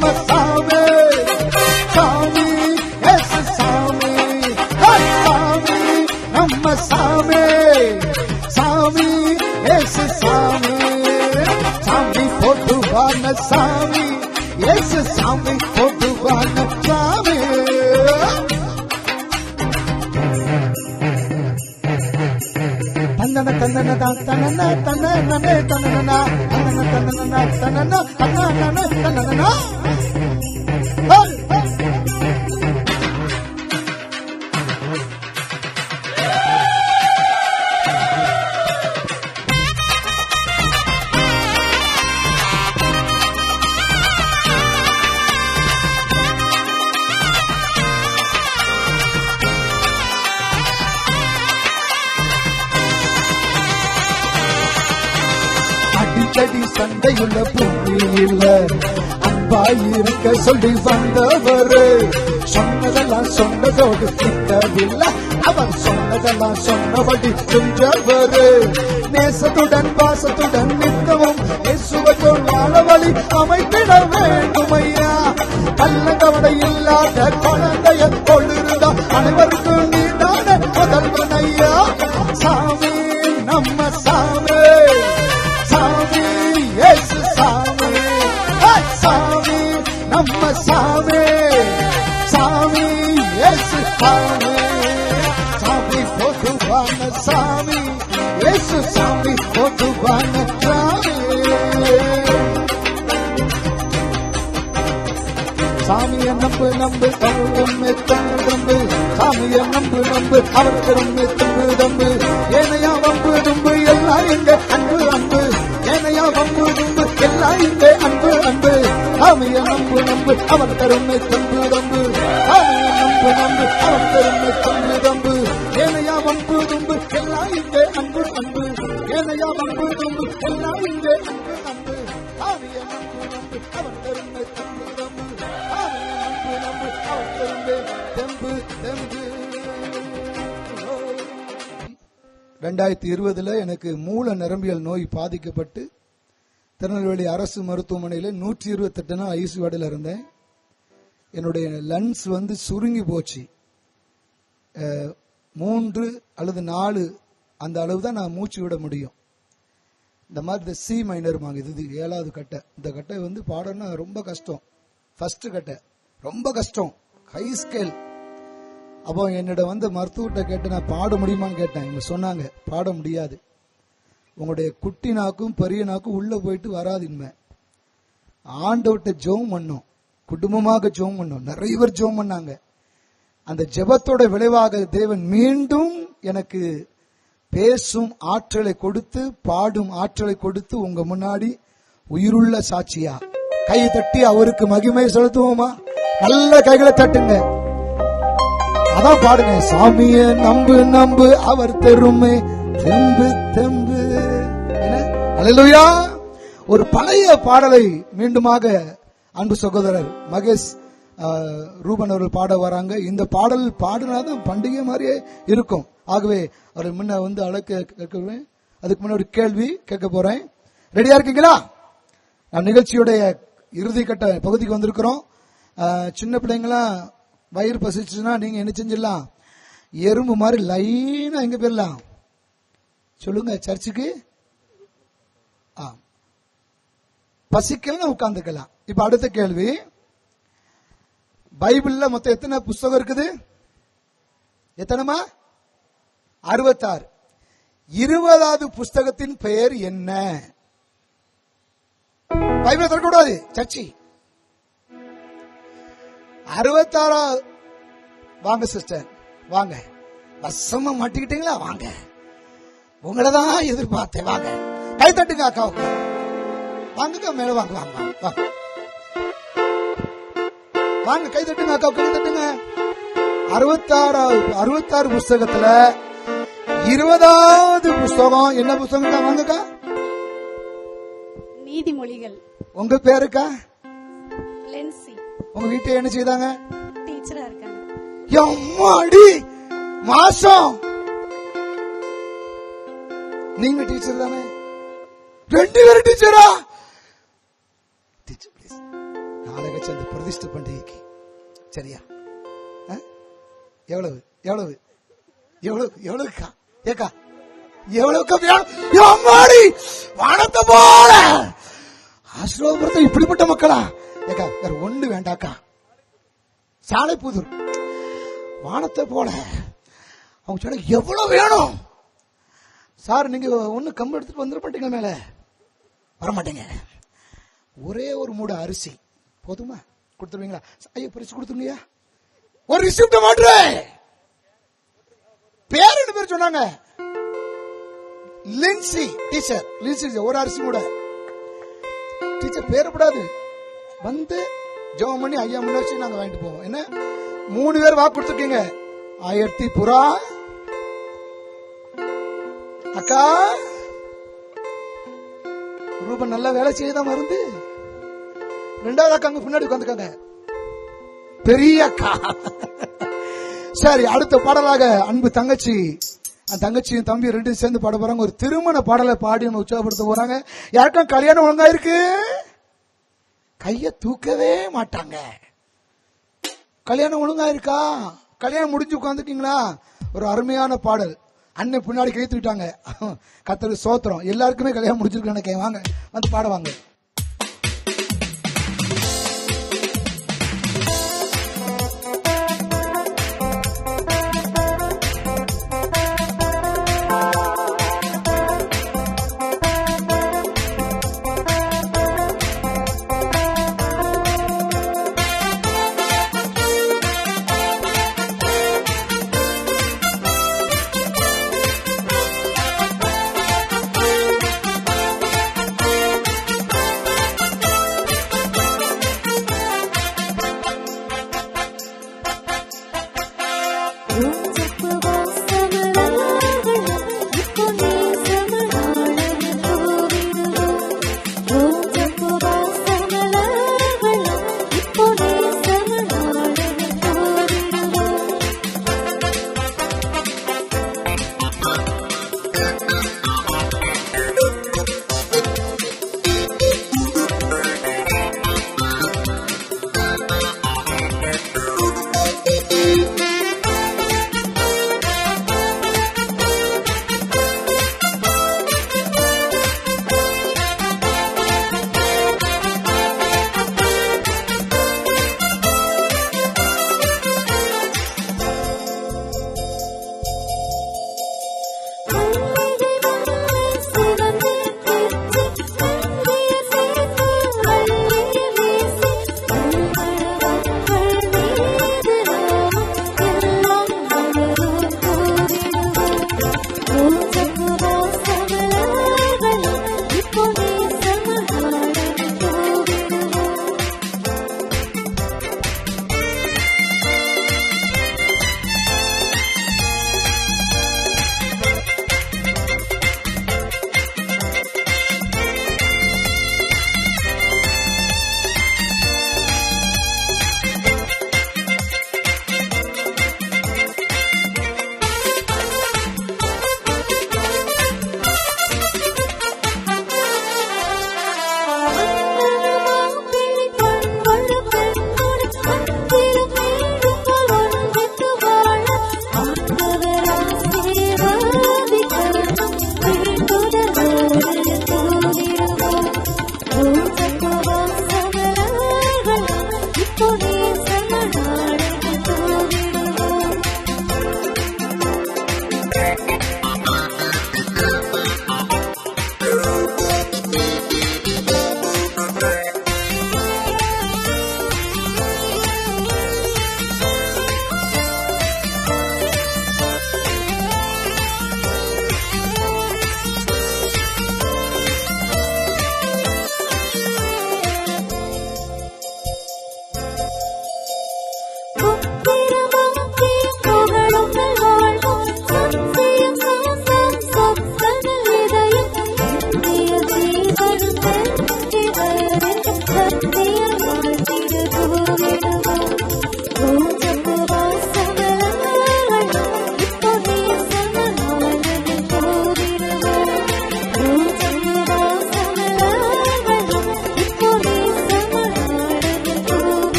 சாமி பொதுவான சாமி. தந்தன தந்தன தந்தன தந்தன தந்தன தந்தன தந்தன தந்தன தந்தன. அடிக்கடி சண்டையுள்ள பூமியில அன்பாயிருக்க சொல்லி வந்தவரு சொன்னதெல்லாம் சொன்னதோடு நிற்கவில்லை, அவர் சொன்னதெல்லாம் சொன்னபடி செஞ்சவரு. நேசத்துடன் பாசத்துடன் நிற்கவும் இயேசுவோடு வாழ வழி அமைத்திட வேண்டுமையா. நல்ல கவலை இல்லாத குழந்தைய கொள்ளுதா அனைவருக்கும் நீதான முதல்வனையா. சாமி நம்ம சாமி, சாமி இயேசு சாமி, சாமி நம்ம சாமி, சாமி இயேசு சாமி. சாமி பொதுவான சாமி, இயேசு சாமி பொதுவான சாமி. சாமியை நம்பு நம்பு தமிழ் தம்பு, சாமியை நம்பு நம்பு அவர் திரும்பி தம்பு தம்பு. ஏனையா வம்பு தும்பு எல்லாம் எங்க அன்பு அன்பு, ஏனையா வம்பு தும்பு எல்லாம் இங்க அன்பு அன்பு. சாமியை நம்பு நம்பு அவர் திரும்பி தம்பு தம்பு, சாமியை நம்பு நம்பு அவர் திரும்பி தம்பு தம்பு. ஏனையா வம்பு தும்பு எல்லாம் இங்க அன்பு அன்பு, ஏனையா வம்பு தும்பு எல்லாம் இங்க அன்பு அன்பு. சாமியை நம்பு நம்பு அவர் திரும்பி தம்பு தம்பு, சாமியை நம்பு நம்பு அவர் திரும்பி தம்பு தம்பு. 2020 எனக்கு மூல நரம்பியல் நோய் பாதிக்கப்பட்டு திருநெல்வேலி அரசு மருத்துவமனையில் 128 நாள் ஐசியூ வார்டில் இருந்தேன். என்னுடைய லங்ஸ் சுருங்கி போச்சு. 3 அல்லது 4 அந்த அளவு தான் நான் மூச்சு விட முடியும். இந்த மாதிரி இந்த சி மைனருமாங்க, இது 7வது கட்டை. இந்த கட்டை பாடணும்னா ரொம்ப கஷ்டம். ஃபர்ஸ்ட் கட்டை ரொம்ப கஷ்டம், ஹை ஸ்கேல். அப்போ என்னோட மருத்துவர்கிட்ட கேட்டு நான் பாட முடியுமான்னு கேட்டேன். இவங்க சொன்னாங்க பாட முடியாது, உங்களுடைய குட்டி நாக்கும் பெரிய நாக்கும் உள்ள போயிட்டு வராது. இனிமே ஆண்டவர்கிட்ட ஜெபம் பண்ணோம், குடும்பமாக ஜெபம் பண்ணோம், நிறைய பேர் ஜெபம் பண்ணாங்க. அந்த ஜெபத்தோட விளைவாக தேவன் மீண்டும் எனக்கு பேசும் ஆற்றலை கொடுத்து, பாடும் ஆற்றலை கொடுத்து, உங்க முன்னாடி உயிருள்ள சாட்சியா கை தட்டி அவருக்கு மகிமை செலுத்துவோமா? நல்ல கைகளை தட்டுங்க, அதான் பாடுங்க. சாமியை நம்பு நம்பு அவர் தெருமை தெம்பு தெம்பு. அல்லேலூயா. ஒரு பழைய பாடலை மீண்டுமாக அன்பு சகோதரர் மகேஷ் ரூபன் அவர்கள் பாட வராங்க. இந்த பாடல் பாடினாதான் பண்டிகை மாதிரியே இருக்கும். ஆகவே அவரை முன்ன அழைக்க கேட்குவேன். அதுக்கு முன்ன ஒரு கேள்வி கேட்க போறேன். ரெடியா இருக்கீங்களா? நாம் நிகழ்ச்சியுடைய இறுதி கட்ட பகுதிக்கு வந்திருக்கிறோம். சின்ன பிள்ளைங்களாம் வயிறு பசிச்சுன்னா நீங்க என்ன செஞ்சிடலாம்? எறும்பு மாதிரி லைனா எங்க போயிடலாம்? சொல்லுங்க, சர்ச்சுக்கு. பசிக்கலாம், உட்கார்ந்துக்கலாம். இப்ப அடுத்த கேள்வி, பைபிள்ல மொத்தம் எத்தனை புஸ்தகம் இருக்குது? எத்தனைமா? 66. 20வது புஸ்தகத்தின் பெயர் என்ன? பைபிளை திறக்கக்கூடாது, சர்ச்சி. 66. வாங்க சிஸ்டர், வாங்க. வசமா மாட்டிக்கிட்டீங்களா? வாங்க, உங்களை தான் எதிர்பார்த்தேன். வாங்க, கை தட்டுங்க அக்காவுக்கு. வாங்க மேல, வாங்க வாங்க வாங்க வாங்க, கை தட்டுங்க அக்காவுக்கு, கை தட்டுங்க. 66 புஸ்தகத்துல 20வது புஸ்தகம் என்ன புஸ்தகம்? வாங்கக்கா. நீதிமொழிகள். உங்க பேருக்கா? லென்சி. உங்க வீட்டை என்ன செய்தாங்க? டீச்சரா இருக்காங்க. எம்மாடி மாசம். நீங்க டீச்சர் தானே? 2 பேரும் டீச்சரா? டீச்சர் ப்ளீஸ், நாளைக்கு அந்த பிரதிஷ்டை பண்டிகைக்கு சரியா? எவ்வளவு எவ்வளவு எவ்வளவு எவ்வளவுக்கா? ஏக்கா எவ்வளவுக்கா? எம்மாடி வானத்தை போல ஆசீர்வாதத்தை இப்படிப்பட்ட மக்களா? ஏக்கா வேற ஒண்ணு வேண்டாக்கா. சாலைப்புதூர் வானத்தை போல அவங்க சொன்ன எவ்வளவு வேணும் சார், நீங்க ஒண்ணு கம்பு எடுத்துட்டு வந்துட மாட்டீங்க, மேல வர மாட்டீங்க. ஒரே ஒரு மூட அரிசி போதுமா, கொடுத்துருவீங்களா? ஐயா பரிசு கொடுத்துருங்கய்யா. ஒரு ரிசிப்ட் மாட்டுறேன். பேர் ரெண்டு பேர் சொன்னாங்க, லின்சி டீச்சர். லின்சி ஒரு அரிசி மூட. டீச்சர் பேரப்படாது, வந்து ஜெபம் பண்ணி ஐயா முன்னாடி நாங்க வாங்கிட்டு போவோம். என்ன 3 பேர் வாக்கு கொடுத்துருக்கீங்க. 1000 புறா அக்கா ரூபன் நல்ல வேலை செய்யதான் மருந்து. 2வது அக்கா அங்க பின்னாடி உட்காந்துக்காங்க, பெரிய அக்கா. சரி, அடுத்த பாடலாக அன்பு தங்கச்சி, அந்த தங்கச்சியும் தம்பி 2 சேர்ந்து பாட போறாங்க. ஒரு திருமண பாடலை பாடி நம்ம உற்சாகப்படுத்த போறாங்க. யாருக்கும் கல்யாணம் ஒழுங்கா இருக்கு கைய தூக்கவே மாட்டாங்க. கல்யாணம் ஒழுங்கா இருக்கா? கல்யாணம் முடிஞ்சு உட்காந்துட்டீங்களா? ஒரு அருமையான பாடல். அண்ணன் பின்னாடி கை தூக்கிட்டாங்க. கர்த்தருக்கு ஸ்தோத்திரம். எல்லாருக்குமே கல்யாணம் முடிஞ்சிருக்கு நினைக்கிறேன். வாங்க வந்து பாடுவாங்க.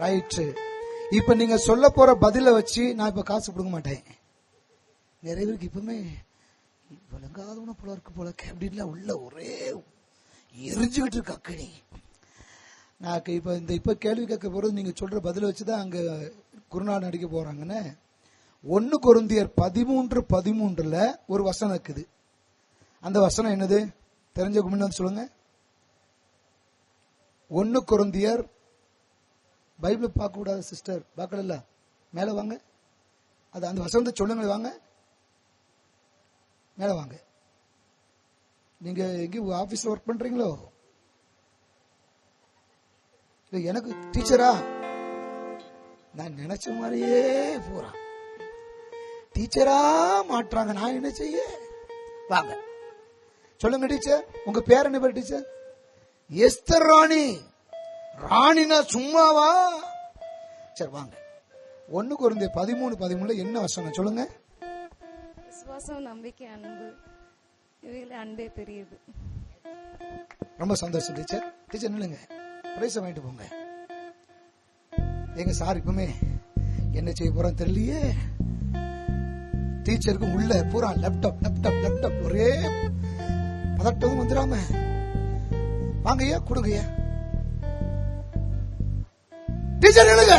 ரைட். இப்ப நீங்க சொல்ல போற பதில வச்சு நான் இப்ப காசு கொடுக்க மாட்டேன். நிறைய பேருக்கு இப்பவுமே விளங்காதவன போல இருக்கு போல அப்படின்லாம் உள்ள ஒரே எரிஞ்சுக்கிட்டு இருக்கு அக்கடி. நான் இப்ப கேள்வி கேட்க போறது நீங்க சொல்ற பதில வச்சுதான் அங்க குருநாள் நடிக்க போறாங்கன்னு. 1 கொரிந்தியர் 13:13 ஒரு வசனம் இருக்குது. அந்த வசனம் என்னது தெரிஞ்ச முன்னாடி சொல்லுங்க. 1 கொரிந்தியர் பைபிள் பார்க்க கூடாது சிஸ்டர், பார்க்கல மேல வாங்க. அது அந்த வசனத்தை சொல்லுங்க, வாங்க மேல வாங்க. நீங்க எங்க ஆபீஸ்ல ஒர்க் பண்றீங்களோ? எனக்கு டீச்சரா நான் நினைச்ச மாதிரியே போறான். டீச்சரா மாற்றாங்க, நான் என்ன செய்ய? வாங்க சொல்லுங்க டீச்சர். உங்க பேர் என்ன பேர் டீச்சர்? எஸ்தர் ராணி. ராணினா சும்மாவா? சரி வாங்க. 1 கொரிந்தியர் 13:13 என்ன வசனம் சொல்லுங்க. விசுவாசம், நம்பிக்கை, அன்பு, இவைகளே அன்பே பெரியது. ரொம்ப சந்தோஷம் டீச்சர். டீச்சர் நில்லுங்க, பிரைஸ் வாங்கிட்டு போங்க. எங்க சார் இப்பவுமே என்ன செய்ய போறான்னு தெரியலையே. டீச்சருக்கு உள்ள பூரா லேப்டாப் ஒரே பதட்டம் வந்துடாம. வாங்கய்யா, கொடுங்கய்யா. டீச்சர் நில்லுங்க,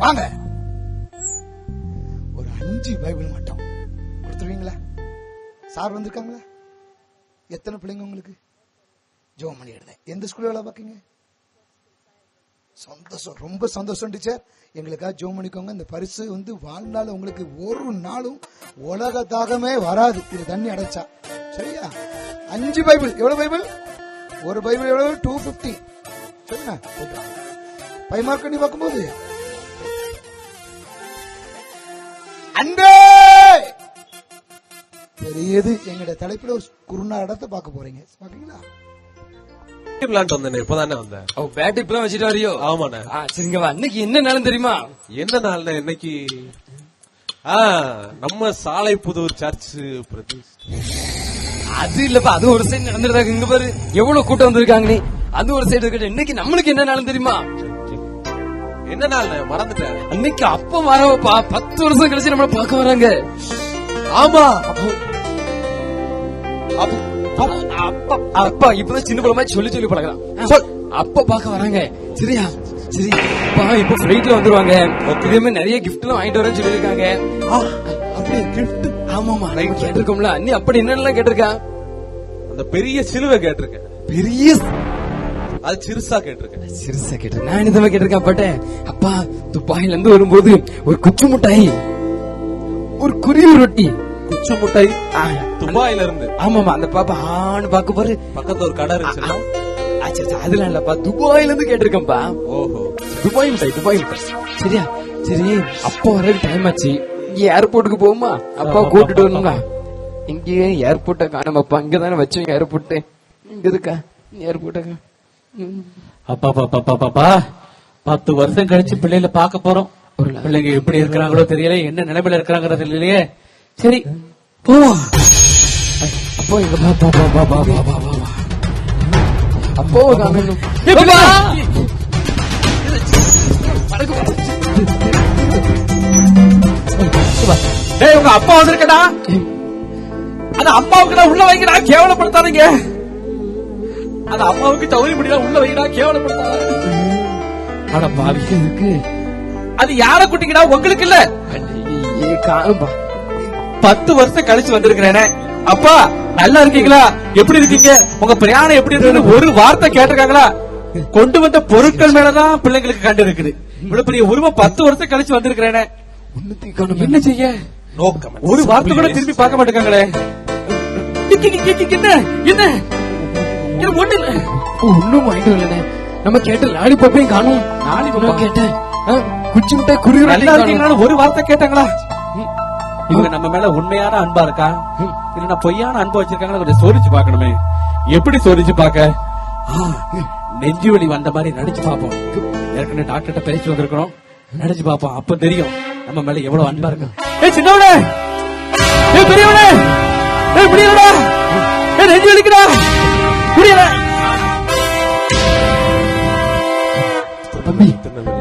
வாங்க. ஒரு 5 பைபிள் மட்டும் கொடுத்துருவீங்களா? சார் வந்திருக்காங்களா? எத்தனை பிள்ளைங்க உங்களுக்கு? ஜெபம் பண்ணி எடுத்தேன். எந்த ஸ்கூல்ல வேலை பார்க்கீங்க? சந்தோஷம், ரொம்ப சந்தோஷம் டீச்சர். எங்களுக்காக ஜெபம் பண்ணிக்கோங்க. இந்த பரிசு வாழ்நாள் உங்களுக்கு ஒரு நாளும் உலக தாகமே வராது இது தண்ணி அடைச்சா. சரியா? 5 பைபிள். எவ்வளவு பைபிள்? ஒரு பைபிள் எவ்வளவு? 250. சரிண்ணா? 5 மார்க் பண்ணி பார்க்கும்போது அன்பே பெரியது. எங்கட தலைப்புல ஒரு குருநா இடத்தை பார்க்க போறீங்க, பாத்தீங்களா? இப்பதானே வந்தேன். பேட்டரி இப்பதான் வச்சுட்டு வரியோ? ஆமாண்ணே. சரிங்க வா. இன்னைக்கு என்ன நாளும் தெரியுமா? என்ன நாள்னா இன்னைக்கு நம்ம சாலை புதூர் சர்ச் பிரதிஷ்டை. அது இல்லப்பா, அது ஒரு சைடு நடந்துருக்காங்க. இங்க பாரு எவ்வளவு கூட்டம் வந்திருக்காங்க. நீ அது ஒரு சைடு இருக்க. இன்னைக்கு நம்மளுக்கு என்ன நாளும் தெரியுமா? என்ன நாள் மறந்துட்டேன். அன்னைக்கு அப்ப வரவப்பா 10 வருஷம் கழிச்சு நம்மள பார்க்க வராங்க. ஆமா, அப்பா இப்பதான் சின்ன பிள்ளை சொல்லி பழகலாம். அப்ப பாக்க வராங்க. சரியா? சரி இப்ப பிளைட்ல வந்துருவாங்க. இதே மாதிரி நிறைய கிஃப்ட் எல்லாம் வாங்கிட்டு வரேன்னு சொல்லிருக்காங்க. அப்படியே கிஃப்ட்? ஆமாமா, கேட்டிருக்கோம்ல. நீ அப்படி என்னெல்லாம் கேட்டிருக்கா? அந்த பெரிய சிலுவை கேட்டிருக்கேன். பெரிய அது சிறுசா கேட்டிருக்கேன். சிறுசா கேட்டிருக்கேன். நான் என்னதான் கேட்டிருக்கேன் அப்பாட்ட. அப்பா துபாயில இருந்து வரும்போது ஒரு குச்சி முட்டாய், ஒரு குருவி ரொட்டி. குச்சி முட்டாய் துபாயில இருந்து? ஆமாமா. அந்த பாப்பா ஆன்னு பாக்க பாரு, பக்கத்துல ஒரு கடை இருந்துச்சு. அதெல்லாம் இல்லப்பா, துபாயில இருந்து கேட்டிருக்கேன்ப்பா. ஓஹோ, துபாய் மிட்டாய். சரியா? சரி, அப்பா வர டைம் ஆச்சு. இங்க ஏர்போர்ட்டுக்கு போகுமா? அப்பா கூட்டிட்டு வரணுங்க. இங்கே ஏர்போர்ட்ட காணாமப்பா. இங்கதானே வச்சோம் ஏர்போர்ட். இங்க இருக்கா ஏர்போர்ட்ட? அப்பா 10 வருஷம் கழிச்சு பிள்ளைகளை பார்க்க போறோம். பிள்ளைங்க எப்படி இருக்கிறாங்களோ தெரியல, என்ன நிலைமையில இருக்கிறாங்கிறது இல்லையே. சரி போவோம். அப்போ இங்க அப்போ உங்க அப்பா வந்திருக்கடா. அது அம்மாவுக்கு உள்ள வைக்கிறா, கேவலப்படுத்தாதீங்க. அது அம்மாவுக்கு தவறி முடியல, உள்ள வைக்கிறா, கேவலப்படுத்தாத. ஆனா பாவிக்கு இருக்கு. அது யார குட்டிங்கடா? உங்களுக்கு இல்ல. 10 வருஷம் கழிச்சு வந்திருக்கிறேனே. அப்பா நல்லா இருக்கீங்களா? எப்படி இருக்கீங்க? உங்க பிரயாணம் எப்படி இருக்கு? ஒரு வார்த்தை கேட்டிருக்காங்களா? கொண்டு வந்த பொருட்கள் மேலதான் பிள்ளைங்களுக்கு கண்டு இருக்குது. இவ்வளவு பெரிய உருவம் 10 வருஷம் கழிச்சு வந்திருக்கிறேன். என்ன செய்ய? ஒரு வார்த்தை கூட திரும்பி பார்க்க மாட்டேங்காங்களே. ஒண்ணும் வாங்கிட்டு வரல. நம்ம கேட்ட லாலிபாப்பையும் காணும். லாலிபாப்பா கேட்டேன், குச்சி முட்டை குருவி நல்லா இருக்கீங்களா? ஒரு வார்த்தை கேட்டாங்களா? இவங்க நம்ம மேல உண்மையான அன்பா இருக்கா இல்ல பொய்யான அன்பா வச்சிருக்காங்க? கொஞ்சம் சோதிச்சு பாக்கணுமே. எப்படி சோதிச்சு பாக்க? நெஞ்சு வலி வந்த மாதிரி நடிச்சு பாப்போம். ஏற்கனவே டாக்டர்கிட்ட பேசி வந்திருக்கிறோம். நடிச்சு பாப்போம், அப்ப தெரியும் நம்ம மேல எவ்வளவு அன்பா இருக்கு. சின்னவனே, பெரியவனே, முடியலடா, நெஞ்சு வலிக்குடா, முடியல. தம்பி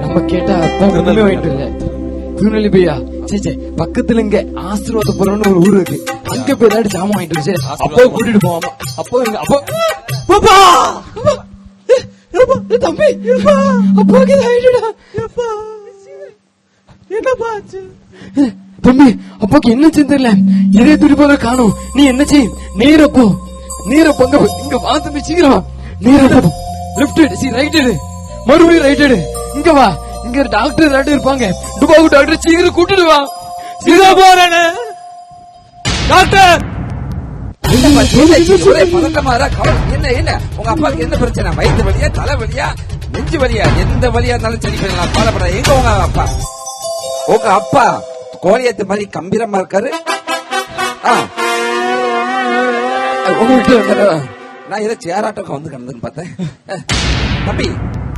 நம்ம கேட்டா அப்பா ஒண்ணுமே வாங்கிட்டு இல்ல. திருநெல்வேலியா சே பக்கத்துல இங்க ஆசீர்வாதபுரம்னு ஒரு ஊர் இருக்கு. அங்க போய் ஏதாவது சாமான் வாங்கிட்டு வந்து அப்போ கூட்டிட்டு போவாமா. அப்போ அப்போ தம்பி அப்பாவுக்கு தம்பி அப்பாக்கு என்ன செஞ்சிடல இதே துடிப்பாக காணும். நீ என்ன செய், நேரப்போ அங்க இங்க வா தம்பி, சீக்கிரம் நேரப்போ. லெப்ட் எடு, ரைட் எடு, மறுபடியும் ரைட் எடு. இங்க வா, இங்க டாக்டர் இருப்பாங்க. டுபாக்கு டாக்டர் சீக்கிரம் கூட்டிட்டு வா. சீக்கிரம் போறேன்னு டாக்டர். என்ன உங்க அப்பாவுக்கு என்ன பிரச்சனை? வயிற்று வலியா, தலை வலியா, நெஞ்சு வலியா? எந்த வலியா இருந்தாலும் சரி பண்ணலாம், பாடப்பட. எங்க உங்க அப்பா? உங்க அப்பா கோழியத்து மாதிரி கம்பீரமா இருக்காரு. நான் ஏதோ சேராட்டம் வந்து கிடந்துன்னு பார்த்தேன். தம்பி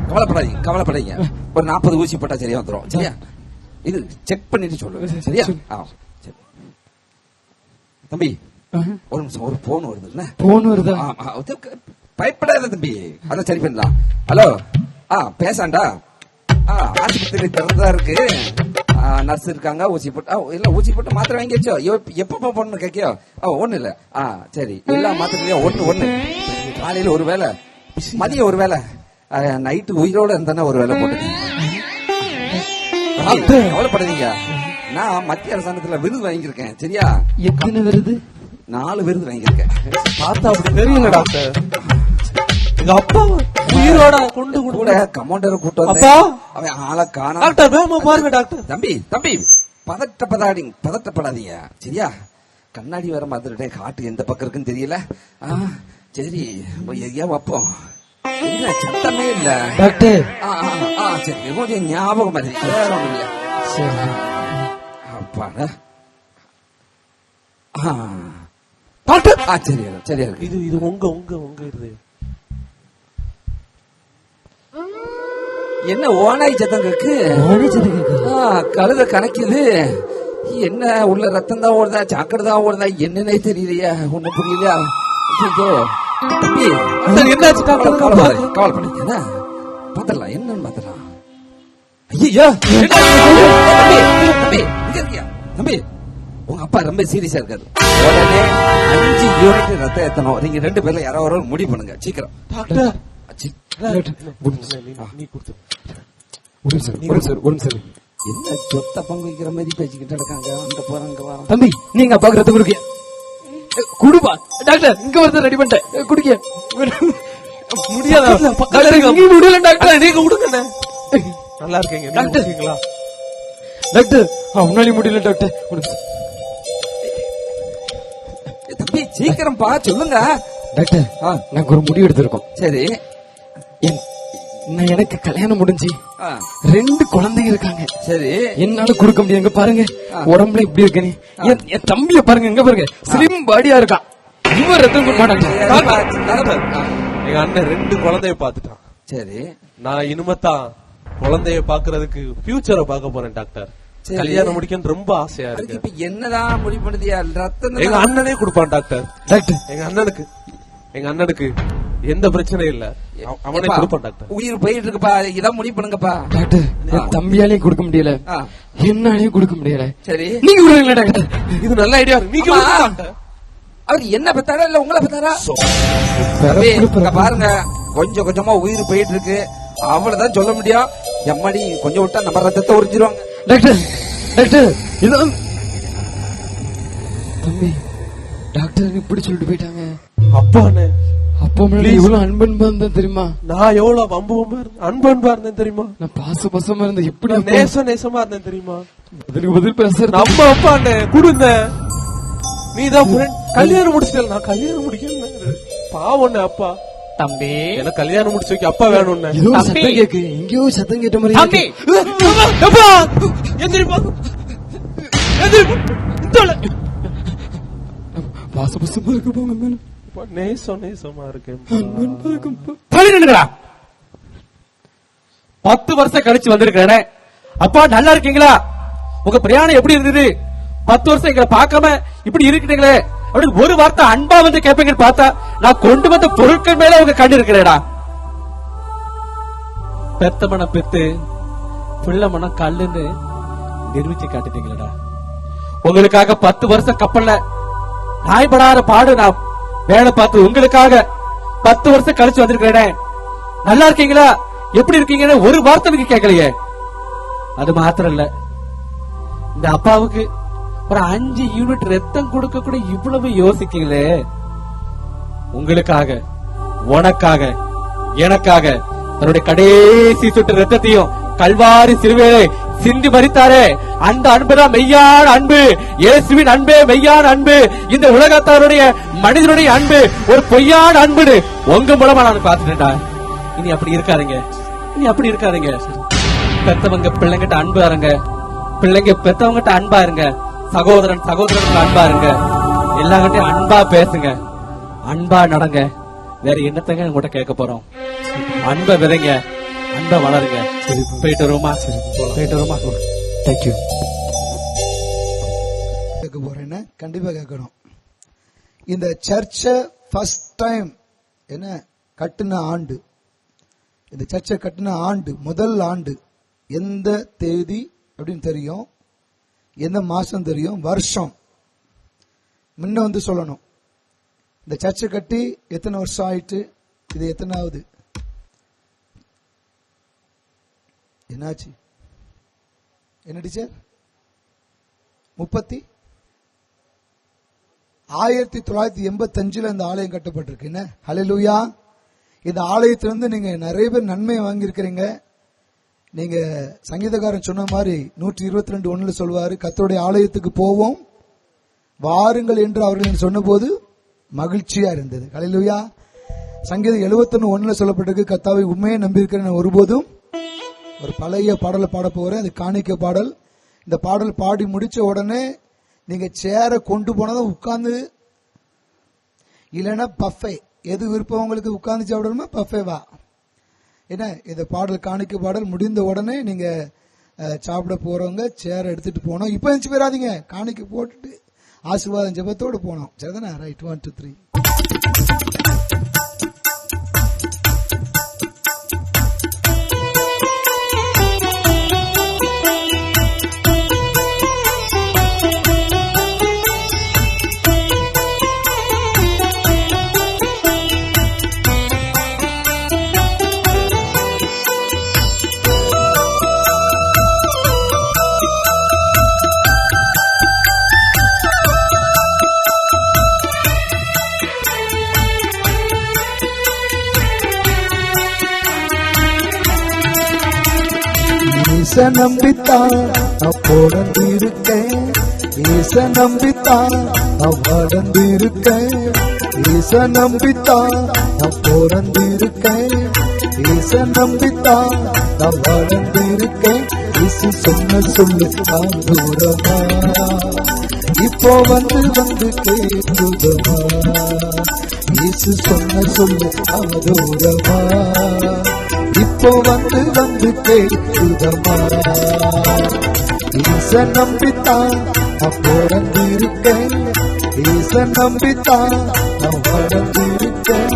கவலைப்படாதீங்க. ஒரு 40 ஊசி போட்டா சரியா வந்துடும். சரியா? இது செக் பண்ணிட்டு சொல்லுங்க. சரியா? தம்பி ஒரு நிமிஷம், ஒரு போன் வருது. போன் வருதா? பயப்படாத தம்பி, அதான் சரி பண்ணலாம். ஹலோ, பேசாண்டா. ஆஸ்பத்திரி திறந்தா இருக்கு, நர்ஸ் இருக்காங்க, ஊசி போட்டு மாத்திரை வாங்கிச்சோ. எப்ப போடணும் கேக்கியோ? ஒண்ணு இல்ல. சரி, எல்லா மாத்திரையும் ஒண்ணு. காலையில ஒரு வேலை, மதியம் ஒரு வேலை, நைட்டு உயிரோட இருந்தானே ஒரு வேலை போட்டு. கவலைப்படாதீங்க, நான் மத்திய அரசாங்கத்துல விருது வாங்கியிருக்கேன். சரியா? எத்தனை விருது? 4 விருது வாங்கியிருக்கேன். பார்த்தா அப்படி தெரியல டாக்டர். எங்க அப்பா உயிரோட கொண்டு கூட கமாண்டரை கூட்டு வந்து அவன் ஆளை காணோம். டாக்டர் வேகமா பாருங்க டாக்டர். தம்பி பதட்டப்படாதீங்க. சரியா? கண்ணாடி வர மாதிரி காட்டு எந்த பக்கம் இருக்குன்னு தெரியல. சரி, எங்கேயா வைப்போம். என்ன சத்தமே இல்ல டாக்டர்? சரி, கொஞ்சம் ஞாபகம் மாதிரி வேற ஒண்ணும் இல்ல. அப்பாடா. டாக்டர் சரியா இருக்கு. இது உங்க இது என்ன ஓனாய் சத்தம் இருக்கு? கழுத கணக்குது. என்ன உள்ள ரத்தம் தான் ஓடுதா, சாக்கடை தான் ஓடுதா, என்னன்னே தெரியலையா, ஒண்ணு புரியலையா? என்னாச்சு டாக்டர்? கவலைப்படாதீங்க, பாத்திரலாம், என்னன்னு பாத்திரலாம். ஐயா தம்பி, உங்க அப்பா ரொம்ப சீரியஸா இருக்காரு. உடனே 5 யூனிட் ரத்தம் ஏத்தணும். நீங்க 2 பேர்ல யாராவது முடிவு பண்ணுங்க சீக்கிரம். டாக்டர் என்ன சொத்த பங்கு வைக்கிற மாதிரி பேசிக்கிட்டு இருக்காங்க. அங்க போறாங்க வர. தம்பி, நீங்க அப்பாக்கு ரத்தம் குடுக்க குடுப்பா. டாக்டர் இங்க வந்து ரெடி பண்ணிட்டேன், குடிக்க முடியாதா? முடியல டாக்டர், நீங்க கொடுங்க. நல்லா இருக்கீங்க டாக்டர்? டாக்டர் அவனால முடியல டாக்டர். தம்பி சீக்கிரம் பா, சொல்லுங்க டாக்டர். நாங்க ஒரு முடிவு எடுத்திருக்கோம். சரி, எனக்கு கல்யாணம் முடிஞ்சு 2 குழந்தைங்க இருக்காங்க. சரி, என்னால கொடுக்க முடியாது. பாருங்க உடம்புல இப்படி இருக்கு. என் தம்பிய பாருங்க, எங்க பாருங்க, ஸ்லிம் பாடியா இருக்கான். இவன் ரத்தம் கொடுக்க மாட்டாங்க. எங்க அண்ணன் 2 குழந்தைய பாத்துட்டான். சரி, நான் இனிமேதான் குழந்தைய பாக்குறதுக்கு ஃபியூச்சரை பார்க்க போறேன் டாக்டர். கல்யாணம் முடிக்கன்னு ரொம்ப ஆசையா இருக்கு. இப்ப என்னதான் முடிவு பண்ணுதியா? ரத்தம் எங்க அண்ணனே கொடுப்பான் டாக்டர். டாக்டர் எங்க அண்ணனுக்கு எந்த பிரச்சனையும் இல்ல, அவனே கொடுப்பான் டாக்டர். உயிர் போயிட்டு இருக்குப்பா, இதான் முடிவு பண்ணுங்கப்பா. டாக்டர் என் தம்பியாலையும் கொடுக்க முடியல, என்னாலையும் கொடுக்க முடியல. சரி, நீங்க கொடுங்களா டாக்டர்? இது நல்ல ஐடியா. நீங்க அவர் என்ன பத்தாரா இல்ல உங்களை பத்தாரா? பாருங்க, கொஞ்சம் கொஞ்சமா உயிர் போயிட்டு இருக்கு, அவ்வளவுதான் சொல்ல முடியும். எம்மாடி கொஞ்சம் விட்டா நம்ம ரத்தத்தை உறிஞ்சிருவாங்க. டாக்டர் இதான் தம்பி, டாக்டர் இப்படி சொல்லிட்டு போயிட்டாங்க. அப்பா மேல எவ்வளவு அன்பன்பா இருந்தேன் தெரியுமா? நான் எவ்வளவு அன்பன்பா இருந்தேன் தெரியுமா? நான் பாசமா இருந்தேன், எப்படி நேசமா இருந்தேன் தெரியுமா? பதில் பேசுற நம்ம அப்பா கொடுங்க. நீதான் கல்யாணம் முடிச்சிட்டல, நான் கல்யாணம் முடிக்கல. பாவம் அப்பா. தம்பி எனக்கு கல்யாணம் முடிச்சு வைக்க அப்பா வேணும்னு சத்தம் கேக்கு, எங்கேயோ சத்தம் கேட்ட மாதிரி. தம்பி பாசமா இருக்கு போங்க மேல. நேசமா இருக்கேன். 10 வருஷம் கழிச்சு வந்திருக்கிறேன். அப்பா நல்லா இருக்கீங்களா? உங்க பிரயாணம் எப்படி இருந்தது? 10 வருஷம் எங்களை பார்க்காம இப்படி இருக்கிறீங்களே அப்படின்னு ஒரு வார்த்தை அன்பா வந்து கேட்பீங்கன்னு பார்த்தா, நான் கொண்டு வந்த பொருட்கள் மேல உங்க கண்டு இருக்கிறேடா. பெத்த மன பெத்து பிள்ளை மனம் கல்லுன்னு நிரூபிச்சு காட்டுட்டீங்களடா. உங்களுக்காக 10 வருஷம் கப்பல்ல நாய்படாத பாடு நான் வேலை பார்த்து உங்களுக்காக 10 வருஷம் கழிச்சு வந்திருக்கிறேன். நல்லா இருக்கீங்களா, எப்படி இருக்கீங்கன்னு ஒரு வார்த்தை நீங்க கேட்கலையே. அது மாத்திரம் இல்ல, இந்த அப்பாவுக்கு ஒரு 5 யூனிட் ரத்தம் கொடுக்க கூட இவ்வளவு யோசிக்கீங்களே. உங்களுக்காக, உனக்காக, எனக்காக தன்னுடைய கடைசி சொட்டு ரத்தத்தையும் கல்வாரி சிலுவையிலே சிந்தி மரித்தாரே. அந்த அன்புதான் மெய்யான அன்பு. இயேசுவின் அன்பே மெய்யான அன்பு. இந்த உலகத்தாருடைய மனிதனுடைய அன்பு ஒரு பொய்யான அன்பு உங்க மூலமா நான் பாத்துட்டேன்டா. இனி அப்படி இருக்காதீங்க, இனி அப்படி இருக்காதீங்க. பெத்தவங்க பிள்ளைங்கிட்ட அன்பா இருங்க, பிள்ளைங்க பெத்தவங்கிட்ட அன்பா இருங்க, சகோதரன் சகோதரன் அன்பா இருங்க, எல்லார்கிட்டையும் அன்பா பேசுங்க, அன்பா நடங்க. வேற என்னத்தங்க உங்கள்கிட்ட கேட்க போறோம்? அன்பை விதைங்க, அன்பை வளருங்க. போயிட்டு வருமா? போயிட்டு வருமா? தேங்க்யூ. கேட்க போறேன்னு கண்டிப்பா கேட்கணும். இந்த சர்ச்சை ஃபர்ஸ்ட் டைம் என்ன கட்டின ஆண்டு, இந்த சர்ச்சை கட்டின ஆண்டு, முதல் ஆண்டு எந்த தேதி அப்படின்னு தெரியும், எந்த மாசம் தெரியும், வருஷம் முன்ன வந்து சொல்லணும். இந்த சர்ச்சை கட்டி எத்தனை வருஷம் ஆயிட்டு, இது எத்தனாவது, என்னாச்சு, என்ன டீச்சர்? 1985 இந்த ஆலயம் கட்டப்பட்டிருக்கு. என்ன ஹல்லேலூயா. இந்த ஆலயத்திலிருந்து நீங்க நிறைய பேர் நன்மையை வாங்கியிருக்கிறீங்க. நீங்க சங்கீதக்காரன் சொன்ன மாதிரி 122:1 சொல்வாரு, கர்த்தருடைய ஆலயத்துக்கு போவோம் வாருங்கள் என்று அவர்கள் சொன்ன போது மகிழ்ச்சியா இருந்தது. ஹல்லேலூயா. சங்கீதம் 71:1 சொல்லப்பட்டிருக்கு, கர்த்தாவை உண்மையை நம்பியிருக்கிறேன் ஒருபோதும். ஒரு பழைய பாடலை பாட போறேன், அது காணிக்கை பாடல். இந்த பாடல் பாடி முடிச்ச உடனே நீங்க சேரை கொண்டு போனதும் உட்கார்ந்து, இல்லைன்னா பஃபே, எது விருப்பம் உங்களுக்கு, உட்கார்ந்து சாப்பிடணுமா பஃபேவா? என்ன, இந்த பாடல் காணிக்கை பாடல் முடிந்த உடனே நீங்க சாப்பிட போறவங்க சேரை எடுத்துட்டு போனோம். இப்ப எஞ்சி போயிடாதீங்க, காணிக்கை போட்டுட்டு ஆசீர்வாதம் ஜெபத்தோடு போனோம். சரிதானே? ரைட், 1 2 3. ஈச நம்பித்தான் நான் போடந்திருக்கேன், ஈச நம்பித்தான் நான் வளர்ந்திருக்கேன், ஈச நம்பித்தான் நான் போடந்திருக்கேன், ஈச நம்பித்தான் நான் வளர்ந்திருக்கேன். ஈசு சொன்ன சொல்லு நான் தூரமா, இப்போ வந்து கேட்குதமா, ஈசு சொன்ன சொல்லு நான் தூரமா, இப்போ வந்து கேட்குதமா. ஈச நம்பித்தான் நான் பிறந்திருக்கேன், ஈச நம்பித்தான் நான் வளர்ந்திருக்கேன்.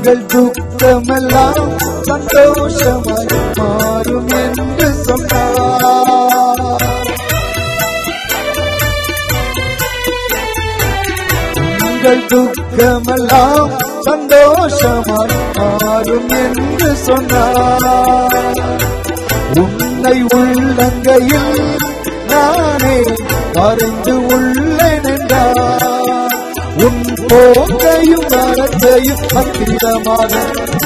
உங்கள் துக்கமெல்லாம் சந்தோஷமாய் மாறும் என்று சொன்னார். உங்கள் துக்கமெல்லாம் சந்தோஷமாய் மாறும் என்று சொன்னார். உன்னை உள்ளங்கையில் நானே வரைந்து உள்ளேன் என்றார். உன் போக்கையும் வரத்தையும் பத்திரமாக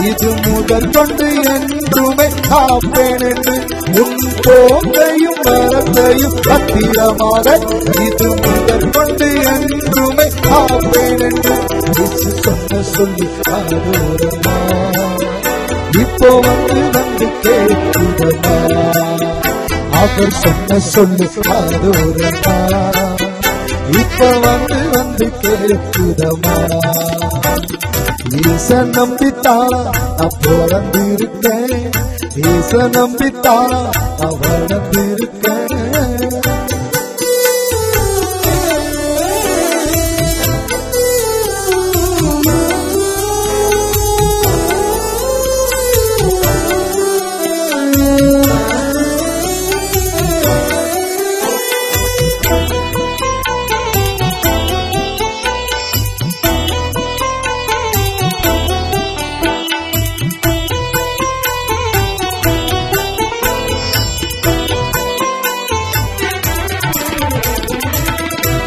இது முதல் கொண்டு என்றுமே காப்பேன் என்று, உன் போக்கையும் வரத்தையும் பத்திரமாக இது முதல் கொண்டு என்றுமே காப்பேன் என்று இயேசு சொன்ன சொல்லி ஆதோரமா, இப்போ வந்து கேட்குதமா, அவர் சொன்ன சொல்லி ஆதோரமா, இப்ப வந்து கேட்குதம்மா. ஈச நம்பித்தான் நான் பிறந்திருக்கேன், ஈச நம்பித்தான் நான் வளர்ந்திருக்கேன்.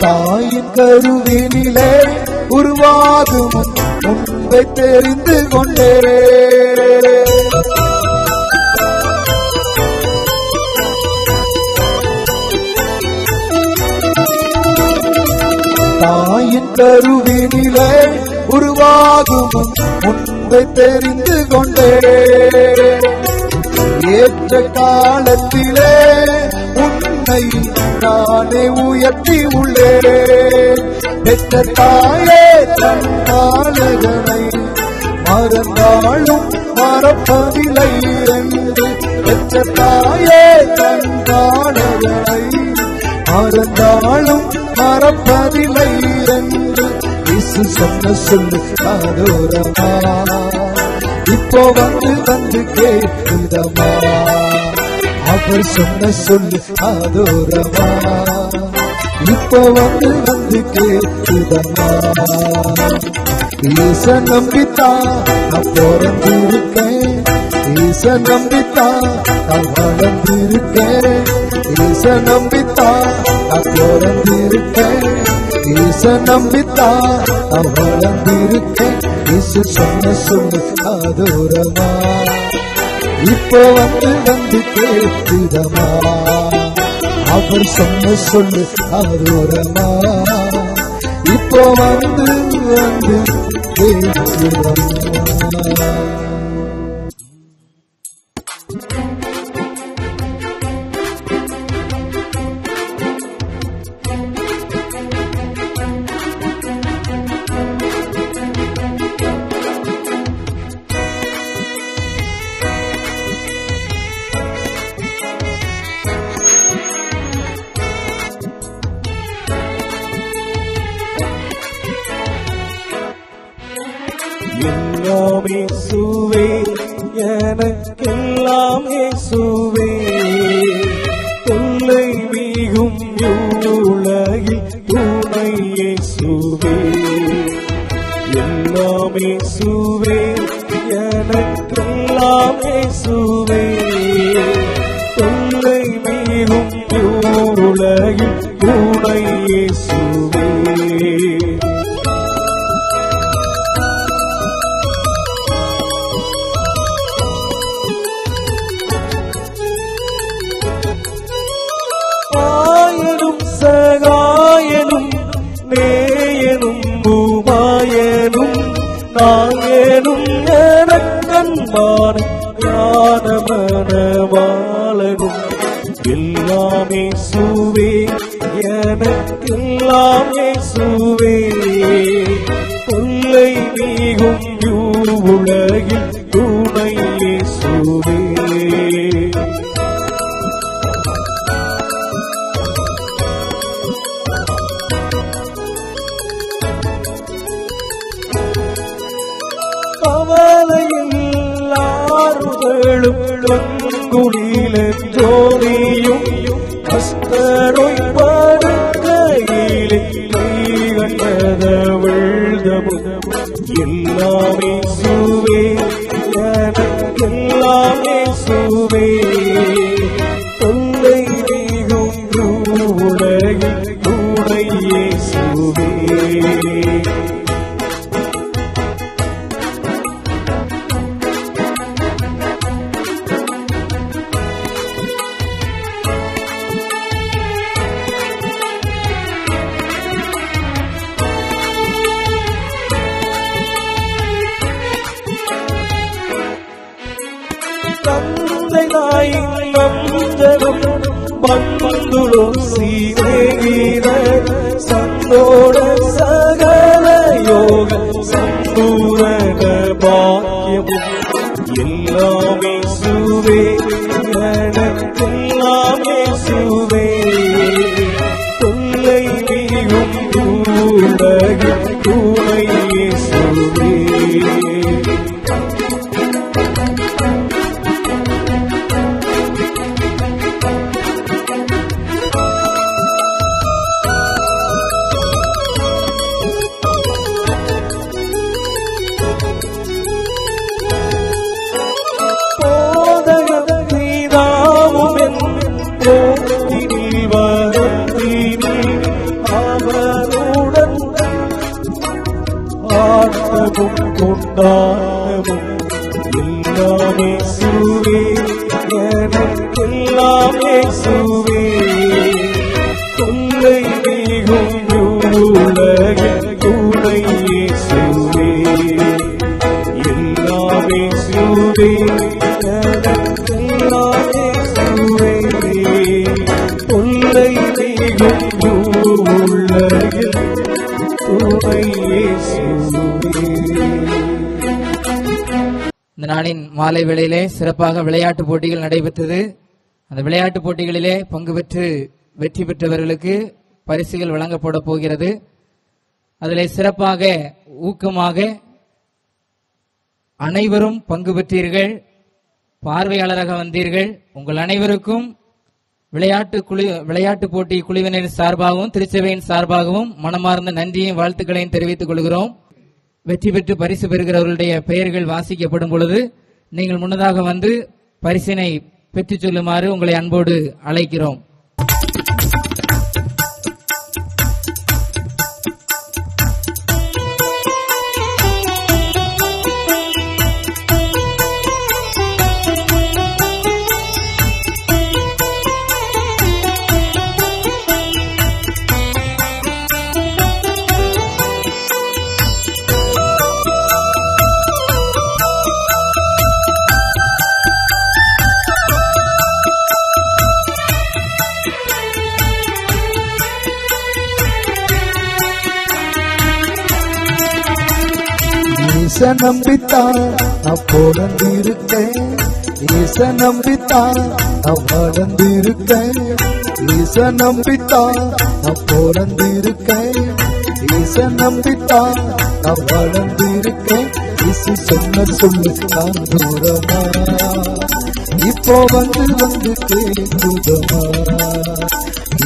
தாயின் கருவினிலே உருவாகும் முன்பை தெரிந்து கொண்டே, தாயின் கருவினிலே உருவாகும் முன்பை தெரிந்து கொண்டே, ஏற்ற காலத்திலே உன்னை நானே உயர்த்தி உள்ளே. பெற்ற தாயே தன்னாளகனை மறந்தாலும் மறப்பதில்லை என்று, பெற்ற தாயே தன்னாளகனை மறந்தாலும் மறப்பதில்லை என்று இயேசு சொன்ன சொல்லு ஆதோரமா. இப்போ வந்து கேட்குதம்மா, அவர் சொன்ன சொல்லு ஆதோரமா. இப்போ வந்து கேட்குதம்மா. ஈச நம்பித்தான் நான் பிறந்திருக்கேன், ஈச நம்பித்தான் நான் வளர்ந்திருக்கேன், ஈச நம்பித்தான் நான் பிறந்திருக்கேன், ஈச நம்பித்தான் நான் வளர்ந்திருக்கேன். ஈசு சொன்ன சொல்லு ஆதோரமா. இப்போ வந்து கேட்குதம்மா, அவர் சொன்ன சொல்லு ஆதோரமா. இப்போ வந்து கேட்குதம்மா. எல்லாம் இயேசுவே, எனக்கெல்லாம் இயேசுவே, தொல்லை மிகும் உலகில் துணை இயேசுவே. எல்லாம் இயேசுவே, எனக்கெல்லாம் இயேசுவே, தொல்லை மிகும் உலகில் துணை இயேசுவே. சகாயனும் நேயனும் பூமாயனும் நாயனும் எனக்கன்பான ஞானமனவாளனும் எல்லாம் இயேசுவே, எனக்கெல்லாம் இயேசுவே, தொல்லை நீகும் உலகில் துணை இயேசுவே. கவலையில்லாறுகளும் பங்குடியிலும் ஜோதியும் கஷ்டரோய் படுக்கையிலே கண்டதவிழ்தமும் எல்லாம் இயேசுவே, எனக்கெல்லாம் இயேசுவே, தொல்லை நீகும் உலகில் துணை இயேசுவே. தந்தை தாயின் நஞ்சனம் ಬಂಧುಳು ಸೀರೆಗಿರ ಸಂದೋಡ ಸಗಲ ಯೋಗ ಸಂಪೂರ್ಣ ಭಾಗ್ಯವು எல்லாமே சுவே எனக்கெல்லாமே சுவே தொல்லை நீயும் உலகில் துணை சுவே கொண்டாடமும் எல்லாமே சுவே எனக்கெல்லாமே சுவே தொல்லை நீகும் உலகில் துணை சுவே எல்லாமே சுவே எனக்கெல்லாமே சுவே தொல்லை நீகும் உலகில் துணை சுவே. இந்த நாளின் மாலை வேளையிலே சிறப்பாக விளையாட்டு போட்டிகள் நடைபெற்றது. அந்த விளையாட்டு போட்டிகளிலே பங்கு பெற்று வெற்றி பெற்றவர்களுக்கு பரிசுகள் வழங்கப்பட போகிறது. அதிலே சிறப்பாக ஊக்கமாக அனைவரும் பங்கு பெற்றீர்கள், பார்வையாளராக வந்தீர்கள். உங்கள் அனைவருக்கும் விளையாட்டு போட்டி குழுவினரின் சார்பாகவும் திருச்சபையின் சார்பாகவும் மனமார்ந்த நன்றியையும் வாழ்த்துக்களையும் தெரிவித்துக் கொள்கிறோம். வெற்றி பெற்று பரிசு பெறுகிறவர்களுடைய பெயர்கள் வாசிக்கப்படும் பொழுது நீங்கள் முன்னதாக வந்து பரிசினை பெற்றுச் சொல்லுமாறு உங்களை அன்போடு அழைக்கிறோம். ஈச நம்பித்தான் நான் பிறந்திருக்கேன், ஈச நம்பித்தான் நான் வளர்ந்திருக்கேன், ஈச நம்பித்தான் நான் பிறந்திருக்கேன், ஈச நம்பித்தான் நான் வளர்ந்திருக்கேன். இசு சொன்ன சொல்லு நான் தூரமா இப்போ வந்து கேட்குதமா,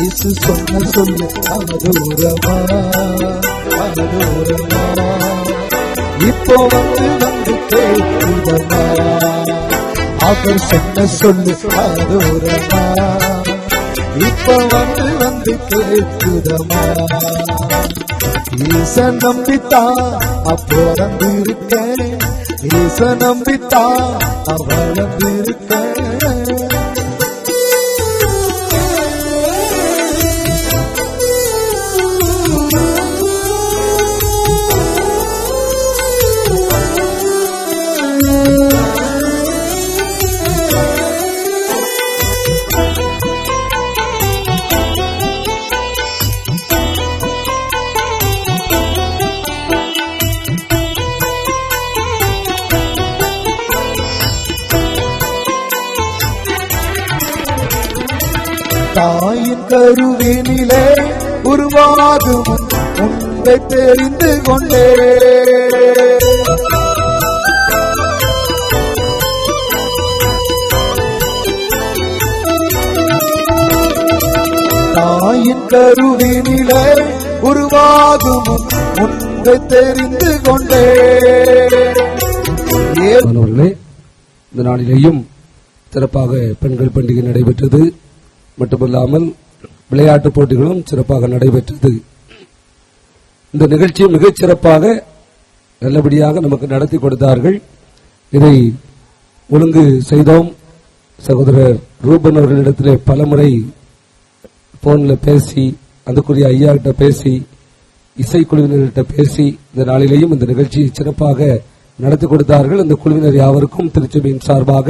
இசு சொன்ன சொல்லு அனதூரமா அனதூரமா இப்போ வந்து கேட்குதமா, அவர் சொன்ன சொல்லு அனதூரமா இப்போ வந்து கேட்குதமா. ஈச நம்பித்தான் பிறந்திருக்கேன், ஈச நம்பித்தான் வளர்ந்திருக்கேன். தாயின் கருவினிலே உருவாகும் உன்னை தெரிந்து கொண்டே, தாயின் கருவினிலே உருவாகும் உன்னை தெரிந்து கொண்டே. இந்த நாளிலேயும் சிறப்பாக பெண்கள் பண்டிகை நடைபெற்றது. மட்டுமல்லாமல் விளையாட்டு போட்டிகளும் சிறப்பாக நடைபெற்றது. இந்த நிகழ்ச்சியை மிகச் சிறப்பாக நல்லபடியாக நமக்கு நடத்தி கொடுத்தார்கள். இதை ஒழுங்கு செய்தோம். சகோதரர் ரூபன் அவர்களிடத்திலே பலமுறை போன்ல பேசி, அதுக்குரிய ஐயா கிட்ட பேசி, இசைக்குழுவினர்கிட்ட பேசி இந்த நாளிலேயும் இந்த நிகழ்ச்சியை சிறப்பாக நடத்தி கொடுத்தார்கள். இந்த குழுவினர் யாவருக்கும் திருச்சபையின் சார்பாக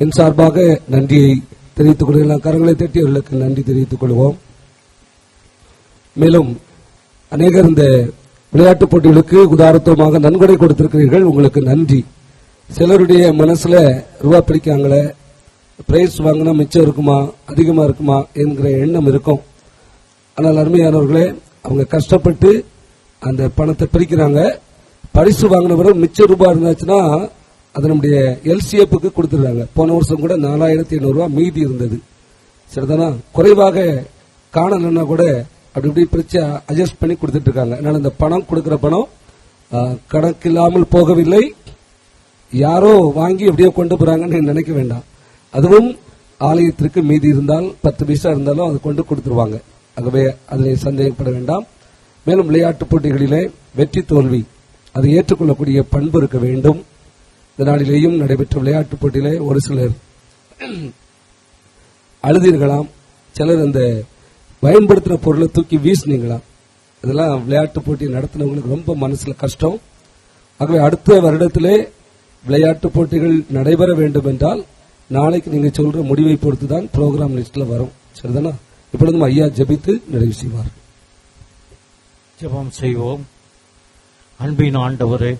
என் சார்பாக நன்றியை தெரிவித்துக் கொள்கிறோம். கரங்களை தட்டி அவர்களுக்கு நன்றி தெரிவித்துக் கொள்வோம். மேலும் அநேகர் இந்த விளையாட்டுப் போட்டிகளுக்கு உதாரணமாக நன்கொடை கொடுத்திருக்கிறீர்கள், உங்களுக்கு நன்றி. சிலருடைய மனசுல ரூபா பிடிக்காங்களே, பிரைஸ் வாங்கினா மிச்சம் இருக்குமா அதிகமா இருக்குமா என்கிற எண்ணம் இருக்கும். ஆனால் அருமையானவர்களே, அவங்க கஷ்டப்பட்டு அந்த பணத்தை பிரிக்கிறாங்க. பரிசு வாங்கின பிறகு மிச்ச ரூபாய் இருந்தாச்சுன்னா அது நம்முடைய எல்சிஎஃப்க்கு கொடுத்துருக்காங்க. போன வருஷம் கூட 4,800 ரூபாய் மீதி இருந்தது. சரிதானா? குறைவாக காணலன்னா கூட அப்படி இப்படி பிரிச்சு அட்ஜஸ்ட் பண்ணி கொடுத்துட்டு இருக்காங்க. அதனால இந்த பணம் கொடுக்கிற பணம் கணக்கில்லாமல் போகவில்லை. யாரோ வாங்கி எப்படியோ கொண்டு போறாங்கன்னு நினைக்க வேண்டாம். அதுவும் ஆலயத்திற்கு மீதி இருந்தால் 10 பைசா இருந்தாலும் அதை கொண்டு கொடுத்துருவாங்க. ஆகவே அதில் சந்தேகப்பட வேண்டாம். மேலும் விளையாட்டுப் போட்டிகளிலே வெற்றி தோல்வி அதை ஏற்றுக்கொள்ளக்கூடிய பண்பு இருக்க வேண்டும். இந்த நாளிலேயும் நடைபெற்ற விளையாட்டுப் போட்டியிலே ஒரு சிலர் அழுதீர்களாம், சிலர் அந்த பயன்படுத்தின பொருளை தூக்கி வீசினீங்களாம். இதெல்லாம் விளையாட்டுப் போட்டி நடத்தினவங்களுக்கு ரொம்ப மனசுல கஷ்டம். ஆகவே அடுத்த வருடத்திலே விளையாட்டுப் போட்டிகள் நடைபெற வேண்டும் என்றால் நாளைக்கு நீங்க சொல்ற முடிவை பொறுத்துதான் ப்ரோக்ராம் லிஸ்ட்ல வரும். சரிதானா? இப்பொழுதும் ஐயா ஜெபித்து நிறைவு செய்வார். ஜெபம் செய்வோம். அன்பின் ஆண்டவரே,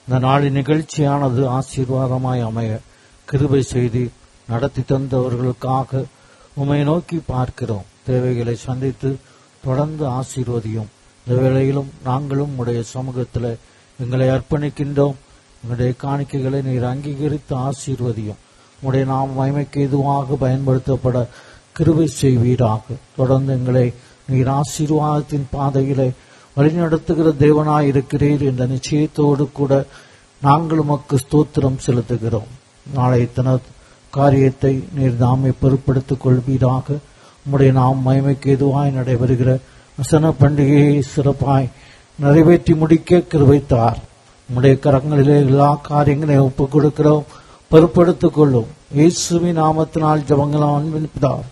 இந்த நாளின் நிகழ்ச்சியானது ஆசீர்வாதமாய் அமைய கிருபை செய்து நடத்தி தந்தவர்களுக்காக உம்மை நோக்கி பார்க்கிறோம். தேவைகளை சந்தித்து தொடர்ந்து ஆசீர்வதியும். இந்த வேளையிலும் நாங்களும் உடைய சமூகத்தில் எங்களை அர்ப்பணிக்கின்றோம். எங்களுடைய காணிக்கைகளை நீர் அங்கீகரித்து ஆசீர்வதியும். உடைய நாம் மகிமைக்கு எதுவாக பயன்படுத்தப்பட கிருபை செய்வீராக. தொடர்ந்து எங்களை நீர் ஆசீர்வாதத்தின் பாதையிலே வழிநடத்துகிற தேவனாயிருக்கிறீர் என்ற நிச்சயத்தோடு கூட நாங்கள் உமக்கு ஸ்தோத்திரம் செலுத்துகிறோம். நாளைய தின காரியத்தை நீர் தாமே பொறுப்படுத்திக் கொள்வீராக. உம்முடைய நாம் மகிமைக்கு எதுவாய் நடைபெறுகிற வசன பண்டிகையை சிறப்பாய் நிறைவேற்றி முடிக்க கிருபைத்தார். உம்முடைய கரங்களிலே எல்லா காரியங்களையும் ஒப்புக் கொடுக்கிறோம். பொறுப்படுத்திக் கொள்ளும். இயேசுவின் நாமத்தினால் ஜெபங்கள் அன்பின் பிதாவே.